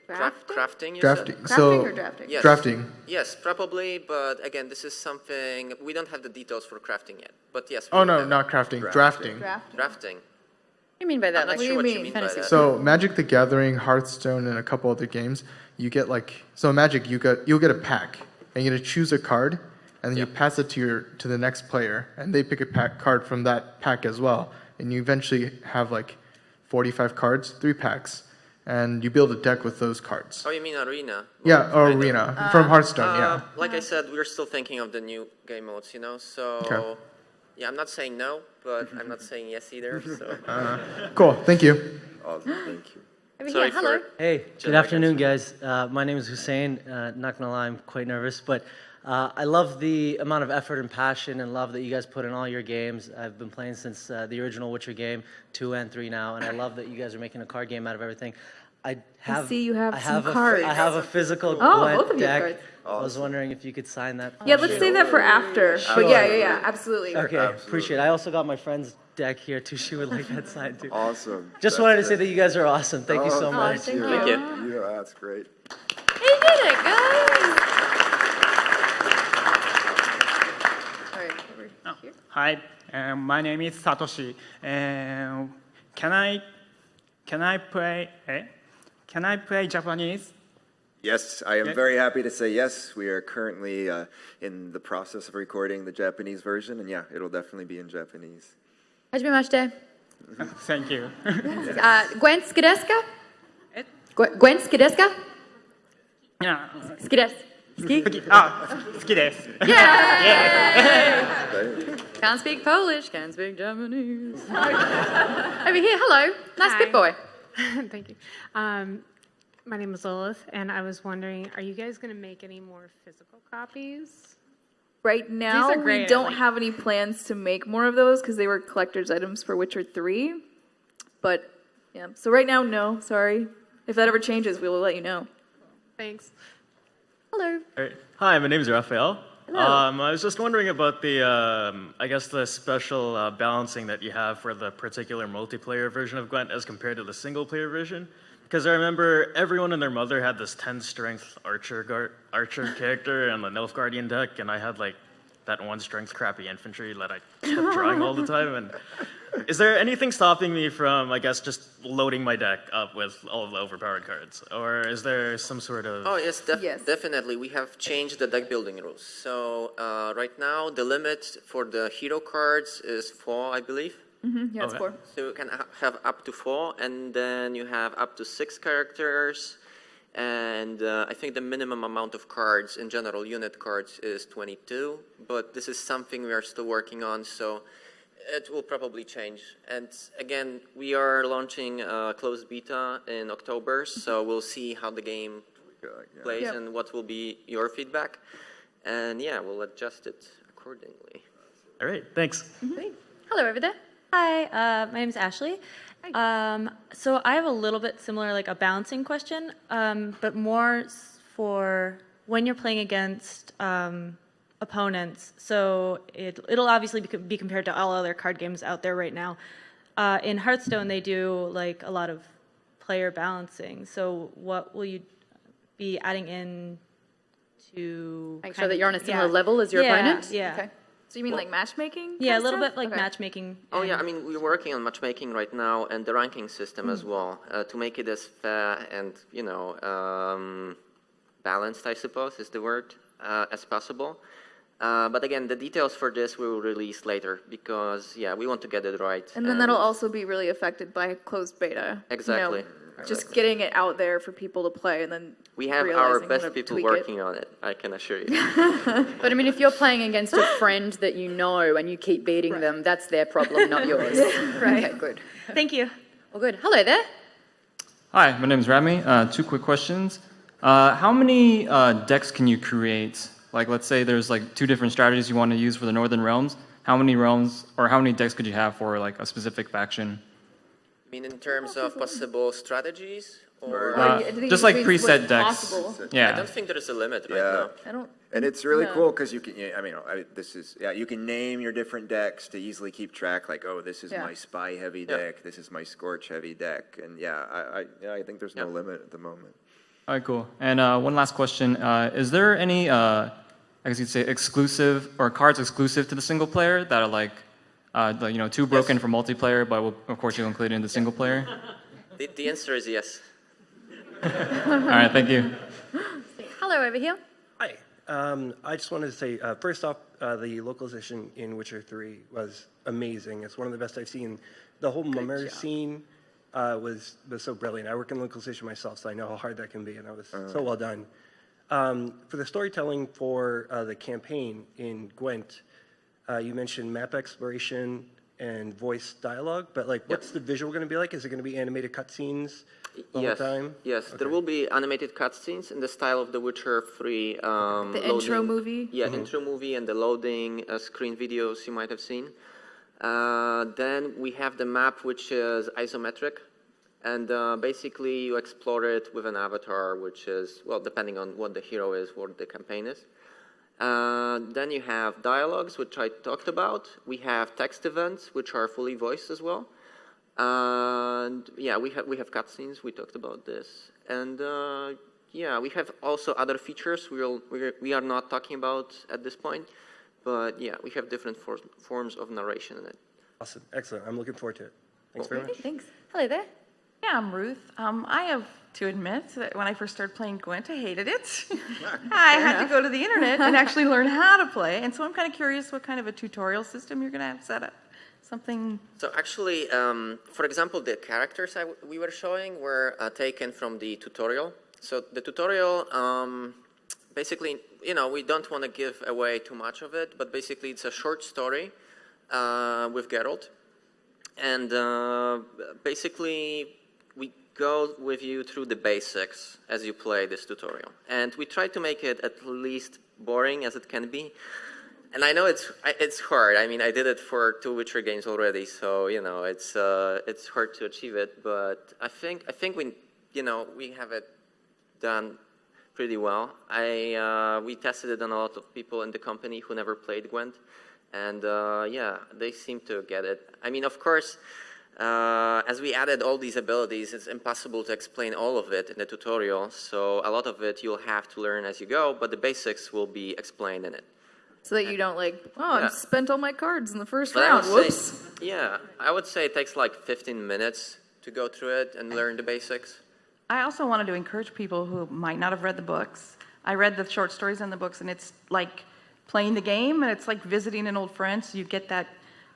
Crafting? You Drafting. said? So, Crafting or drafting? Yes. Drafting. Yes, probably. But again, this is something we don't have the details for crafting yet. But yes. Oh no, not crafting. Drafting. Drafting. What do you mean by that? I'm not Like, sure what what do you you mean mean? by Fantasy. that. So Magic the Gathering, Hearthstone, and a couple other games, you get in Magic you'll get a pack, and you get to choose a card, and then you pass it to the next player, and they pick a card from that pack as well, and you eventually have 45 cards, 3 packs, and you build a deck with those cards. Oh, you mean Arena? Yeah, or Arena from Hearthstone. Yeah. Like I said, we're still thinking of the new game modes, you know. So Okay. yeah, I'm not saying no, but I'm not saying yes either. So. Cool. Thank you. Awesome, thank you. Over Sorry here, hello. Hey, good afternoon, guys. My name is Hussein. Not gonna lie, I'm quite nervous, but I love the amount of effort and passion and love that you guys put in all your games. I've been playing since the original Witcher game, 2 and 3 now, and I love that you guys are making a card game out of everything. I see you have some cards. I have a physical Oh, both Gwent of you have deck. cards. I was wondering if you could sign that. Yeah, let's save that for after. But yeah, absolutely. Okay, appreciate it. I also got my friend's deck here too. She would like that signed too. Awesome. Just wanted to say that you guys are awesome. Thank you so much. Thank Thank you. Yeah, that's great. He did it, guys. All right, over here. Hi, my name is Satoshi. Can I play Japanese? Yes, I am very happy to say yes. We are currently in the process of recording the Japanese version, and yeah, it'll definitely be in Japanese. Hajimemashite. Thank you. Gwent ski desu ka? Gwent ski desu ka? Yeah. Ski desu. Ski? 好きです。Yeah. Can't speak Polish, can't speak Japanese. Over here, hello. Nice pit boy. Thank you. My name is Lilith, and I was wondering, are you guys going to make any more physical copies? Right now, are great, we I don't like- have any plans to make more of those because they were collector's items for Witcher 3. But, yeah, so right now, no, sorry. If that ever changes, we will let you know. Thanks. Hello. Hi, my name is Raphael. Hello. I was just wondering about the, I guess the special balancing that you have for the particular multiplayer version of Gwent as compared to the single-player version. Because I remember everyone and their mother had this 10-strength archer character and the Elf Guardian deck, and I had like that 1-strength crappy infantry that I kept drawing all the time. And is there anything stopping me from, I guess, just loading my deck up with all of the overpowered cards, or is there some sort of? Oh yes, definitely. We have changed the deck building rules. So right now the limit for the hero cards is 4, I believe. Yeah, it's 4. So you can have up to 4, and then you have up to 6 characters. And I think the minimum amount of cards, in general, unit cards, is 22. But this is something we are still working on, so it will probably change. And again, we are launching a closed beta in October, so we'll see how the game plays and what will be your feedback. And yeah, we'll adjust it accordingly. All right, thanks. Hello over there. Hi, my name is Ashley. So I have a little bit similar, like a balancing question, but more for when you're playing against opponents. So it'll obviously be compared to all other card games out there right now. In Hearthstone, they do like a lot of player balancing. So what will you be adding in to Make sure that you're on a similar level as your opponent? Yeah. Okay. So you mean like matchmaking? Yeah, a kind of little stuff? bit like Okay. matchmaking. Oh yeah, I mean, we're working on matchmaking right now and the ranking system as well to make it as fair and, you know, balanced, I suppose is the word, as possible. But again, the details for this we will release later because, yeah, we want to get it right. And then that'll also be really affected by closed beta. Exactly. You know, just getting it out there for people to play and then We have our realizing how best to people tweak working on it, I can assure you. But I mean, if you're playing against a friend that you know and you keep beating them, that's their problem, not yours. Right. Okay, good. Thank you. Well, good. Hello there. Hi, my name is Rami. 2 quick questions. How many decks can you create? Like, let's say there's like 2 different strategies you want to use for the Northern Realms. How many realms or how many decks could you have for like a specific faction? I mean, in terms of possible strategies? Or Just like preset decks. Yeah. I don't think there is a limit right now. I don't. And it's really No. cool because you can, I mean, you can name your different decks to easily keep track. Like, oh, this is my spy heavy deck. This is my scorch heavy deck. And I think there's no limit at the moment. All right, cool. And one last question. Is there any, I guess you'd say exclusive or cards exclusive to the single player that are like, you know, too broken for multiplayer, but of course you'll include it in the single player? The answer is yes. All right, thank you. Hello over here. Hi. I just wanted to say, first off, the localization in Witcher 3 was amazing. It's one of the best I've seen. The whole mummer scene was so brilliant. I work in localization myself, so I know how hard that can be, and that was so well done. For the storytelling for the campaign in Gwent, you mentioned map exploration and voice dialogue, but like, what's the visual going to be like? Is it going to be animated cutscenes the whole time? Yes, there will be animated cutscenes in the style of The Witcher 3. The intro movie? Yeah, intro movie and the loading screen videos you might have seen. Then we have the map, which is isometric. And basically you explore it with an avatar, which is, well, depending on what the hero is, what the campaign is. Then you have dialogues, which I talked about. We have text events, which are fully voiced as well. And yeah, we have cutscenes. We talked about this, and yeah, we have also other features we are not talking about at this point, but yeah, we have different forms of narration in it. Awesome, excellent. I'm looking forward to it. Thanks very much. Thanks. Hello there. Yeah, I'm Ruth. I have to admit that when I first started playing Gwent, I hated it. I had to go to the internet and actually learn how to play, and so I'm kind of curious what kind of a tutorial system you're going to have set up. Something. So actually, for example, the characters we were showing were taken from the tutorial. So the tutorial, basically, you know, we don't want to give away too much of it, but basically it's a short story with Garrett. And basically, we go with you through the basics as you play this tutorial. And we try to make it at least boring as it can be. And I know it's hard. I mean, I did it for 2 Witcher games already, so it's hard to achieve it. But I think we have it done pretty well. We tested it on a lot of people in the company who never played Gwent, and they seem to get it. I mean, of course, as we added all these abilities, it's impossible to explain all of it in the tutorial. So a lot of it you'll have to learn as you go, but the basics will be explained in it. So that you don't I've spent all my cards in the first But round. I would Whoops. say, I would say it takes like 15 minutes to go through it and learn the basics. I also wanted to encourage people who might not have read the books. I read the short stories in the books, and it's like playing the game, and it's like visiting an old friend. So you get that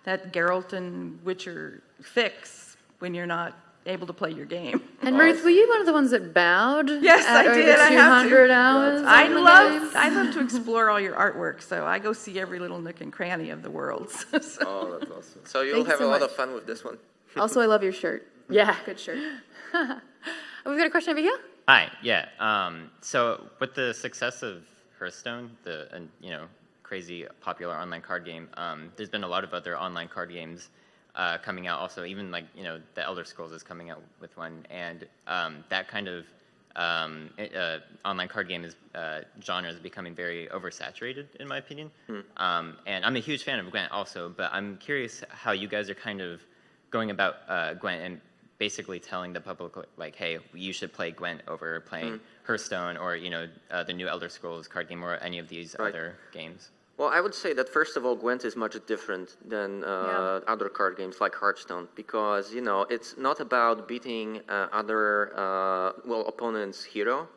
Geralt and Witcher fix when you're not able to play your game. And Ruth, were you one of the ones that bowed? Yes, at I over did. I have 200 to. hours. I on the love to explore all your artwork, so I go see every little nook and cranny of the world. Oh, that's awesome. So you'll Thank you have so a lot much. of fun with this one. Also, I love your shirt. Yeah. Good shirt. We've got a question over here. Hi, yeah. So with the success of Hearthstone, crazy popular online card game, there's been a lot of other online card games coming out also, even the Elder Scrolls is coming out with one, and that kind of online card game genre is becoming very oversaturated, in my opinion. And I'm a huge fan of Gwent also, but I'm curious how you guys are kind of going about Gwent and basically telling the public, like, hey, you should play Gwent over playing Hearthstone or, the new Elder Scrolls card game or any of these other games. Well, I would say that first of all, Gwent is much different than other card games like Hearthstone because it's not about beating other opponents' hero.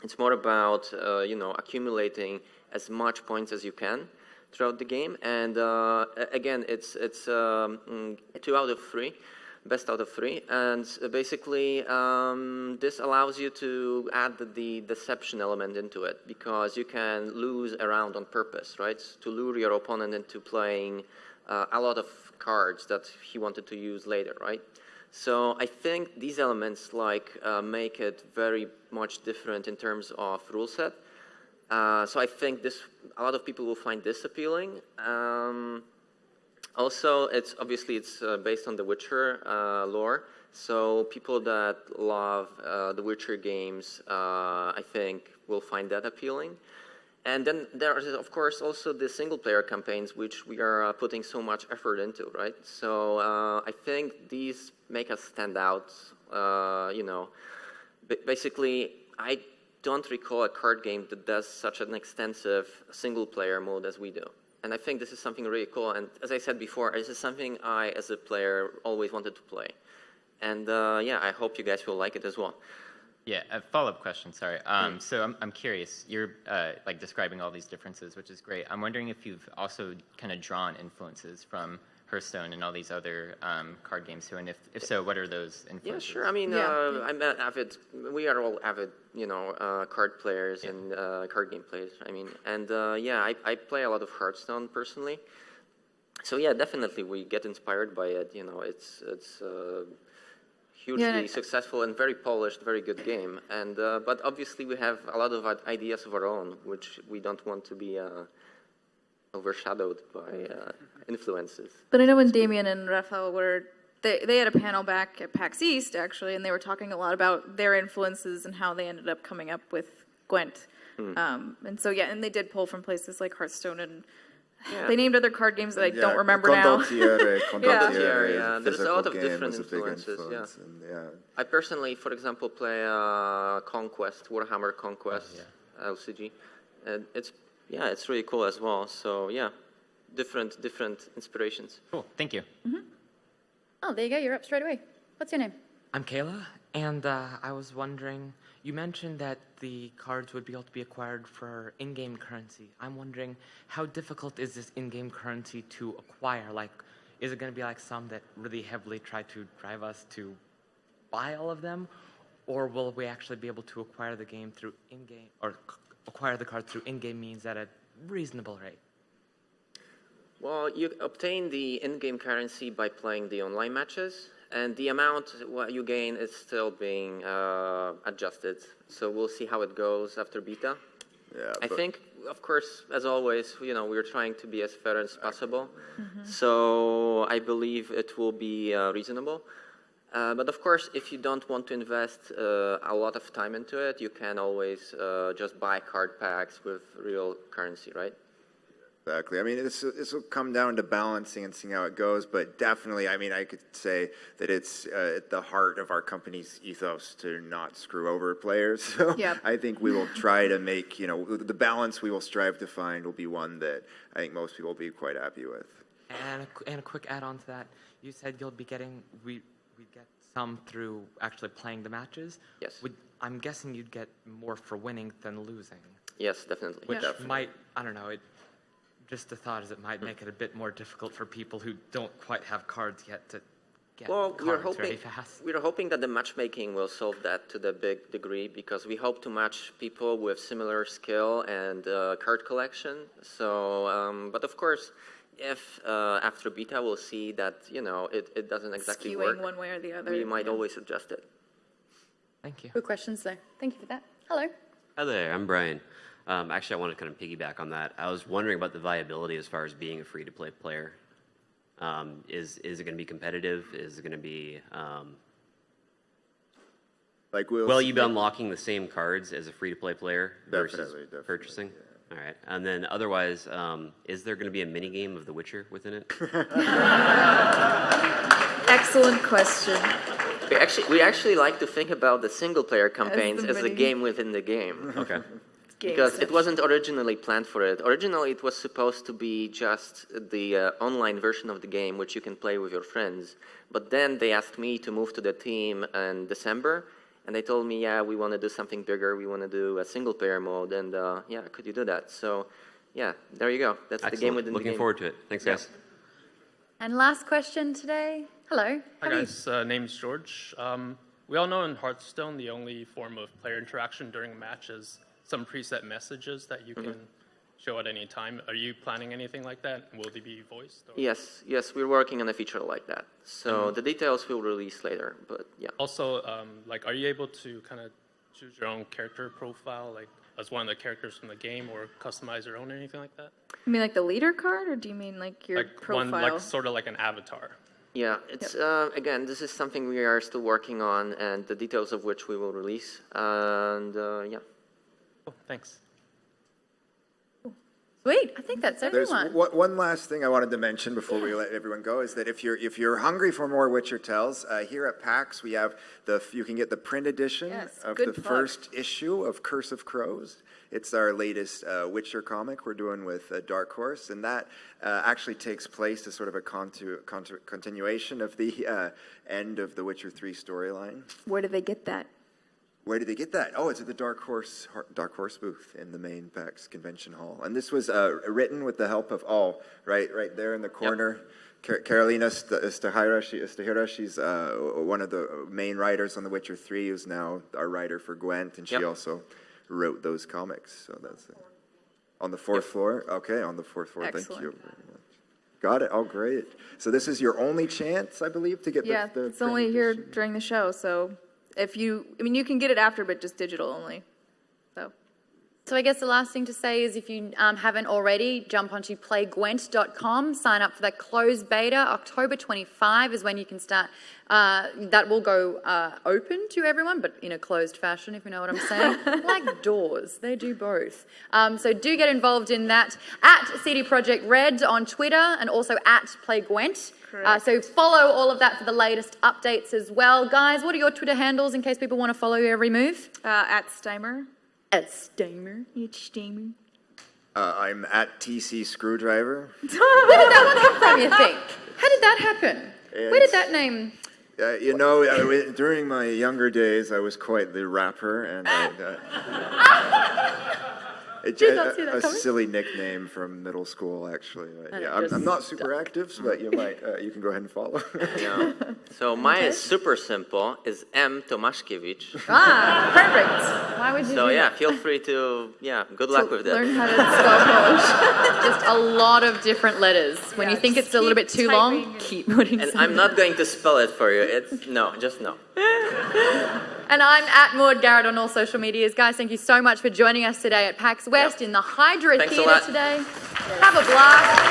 It's more about accumulating as much points as you can throughout the game, and again, it's 2 out of 3. Best out of 3, and basically this allows you to add the deception element into it because you can lose a round on purpose, right? To lure your opponent into playing a lot of cards that he wanted to use later, right? So I think these elements make it very much different in terms of rule set. So I think a lot of people will find this appealing. Also, it's based on the Witcher lore, so people that love the Witcher games, I think, will find that appealing. And then there is, of course, also the single-player campaigns, which we are putting so much effort into, right? So I think these make us stand out. Basically, I don't recall a card game that does such an extensive single-player mode as we do. And I think this is something really cool. And as I said before, this is something I, as a player, always wanted to play. And I hope you guys will like it as well. Yeah, a follow-up question, sorry. So I'm curious, you're describing all these differences, which is great. I'm wondering if you've also kind of drawn influences from Hearthstone and all these other card games too, and if so, what are those influences? Yeah, sure. I mean, I'm an avid. We are all avid, card players and card game players. I mean, and I play a lot of Hearthstone personally. So yeah, definitely we get inspired by it. It's hugely successful and very polished, very good game. And but obviously we have a lot of ideas of our own, which we don't want to be overshadowed by influences. But I know when Damien and Rafael they had a panel back at PAX East, actually, and they were talking a lot about their influences and how they ended up coming up with Gwent. And so, and they did pull from places like Hearthstone, and they named other card games that I don't remember now. Condottiere, there's a lot of different influences, I personally, for example, play Conquest, Warhammer Conquest, LCG, and it's really cool as well. So different inspirations. Cool, thank you. Oh, there you go. You're up straight away. What's your name? I'm Kayla, and I was wondering, you mentioned that the cards would be able to be acquired for in-game currency. I'm wondering, how difficult is this in-game currency to acquire? Like, is it going to be like some that really heavily try to drive us to buy all of them? Or will we actually be able to acquire the game through in-game, or acquire the cards through in-game means at a reasonable rate? Well, you obtain the in-game currency by playing the online matches, And the amount what you gain is still being adjusted. So we'll see how it goes after beta. Yeah, I think, of course, as always, we're trying to be as fair as possible. Mm-hmm. So I believe it will be reasonable. But of course, if you don't want to invest a lot of time into it, you can always just buy card packs with real currency, right? Exactly. I mean, this will come down to balancing and seeing how it goes, but definitely, I mean, I could say that it's at the heart of our company's ethos to not screw over players. So Yep. I think we will try to make, the balance we will strive to find will be one that I think most people will be quite happy with. And a quick add-on to that, you said you'll be getting, we get some through actually playing the matches. Yes. I'm guessing you'd get more for winning than losing. Yes, definitely. Which Definitely. might, I don't know, just the thought is it might make it a bit more difficult for people who don't quite have cards yet to get cards very fast. We're hoping that the matchmaking will solve that to the big degree, because we hope to match people with similar skill and card collection. So, but of course, if after beta we'll see that it doesn't exactly Skewing work, one way or the other. we might always adjust it. Thank you. Good questions, though. Thank you for that. Hello. Hi there, I'm Brian. Actually, I want to kind of piggyback on that. I was wondering about the viability as far as being a free-to-play player. Is it going to be competitive? Is it going to be... will you be unlocking the same cards as a free-to-play player versus purchasing? All right. And then otherwise, is there going to be a mini-game of The Witcher within it? Excellent question. We actually like to think about the single-player campaigns as a mini- game within the game. Okay. Because it wasn't originally planned for it. Originally, it was supposed to be just the online version of the game, which you can play with your friends. But then they asked me to move to the team in December, and they told me, yeah, we want to do something bigger. We want to do a single-player mode, and yeah, could you do that? So, yeah, there you go. That's the game within the game. Looking forward to it. Thanks, guys. And last question today. Hello. Hi guys, name's George. We all know in Hearthstone the only form of player interaction during a match is some preset messages that you can show at any time. Are you planning anything like that? Will they be voiced? Or? Yes, we're working on a feature like that. So the details we'll release later, but yeah. Also, are you able to kind of choose your own character profile, like as one of the characters from the game, or customize your own or anything like that? You mean like the leader card, or do you mean like your profile? Sort of like an avatar. Yeah, it's again, this is something we are still working on, and the details of which we will release. And yeah. Cool, thanks. Sweet. I think that's There's everyone. one last thing I wanted to mention before we let everyone go is that if you're hungry for more Witcher Tales, here at PAX we have you can get the print edition of the first issue of Curse of Crows. It's our latest Witcher comic we're doing with Dark Horse, and that actually takes place as sort of a continuation of the end of the Witcher 3 storyline. Where did they get that? Where did they get that? Oh, it's at the Dark Horse booth in the main PAX convention hall. And this was written with the help of, right there in the corner, Carolina Stahira. She's one of the main writers on The Witcher 3, who's now our writer for Gwent, and she also wrote those comics. So that's it. On the fourth floor? Okay, on the fourth floor. Excellent. Thank you very much. Got it. Oh, great. So this is your only chance, I believe, to get the it's only here during the show, so... you can get it after, but just digital only. So I guess the last thing to say is if you haven't already, jump onto playgwent.com, sign up for that closed beta. October 25 is when you can start. That will go open to everyone, but in a closed fashion, if you know what I'm saying. Like doors, they do both. So do get involved in that at CD Projekt Red on Twitter and also at playgwent. So follow all of that for the latest updates as well. Guys, what are your Twitter handles in case people want to follow your every move? At Steimer. At Steimer. It's Steimer. I'm at TC Screwdriver. Where did that one come from, you think? How did that happen? Where did that name... during my younger days, I was quite the rapper, and Did not see that a coming. silly nickname from middle school, actually. But And yeah, it I'm just not super active, but you might. You can go ahead and follow. Yeah. So mine is super simple. Is M Tomaszkiewicz. Perfect. Why would you So do yeah, that? feel free to good luck with that. Learn how to spell Polish. Just a lot of different letters. When you think it's a little bit too long, keep putting And some. I'm not going to spell it for you. It's just no. And I'm at Maud Garrett on all social medias. Guys, thank you so much for joining us today at PAX West in the Hydra Thanks a Theatre lot. today. Have a blast.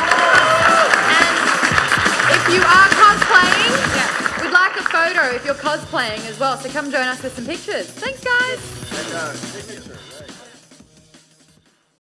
And if you are cosplaying, we'd like a photo if you're cosplaying as well. So come join us with some pictures. Thanks, guys. Signature.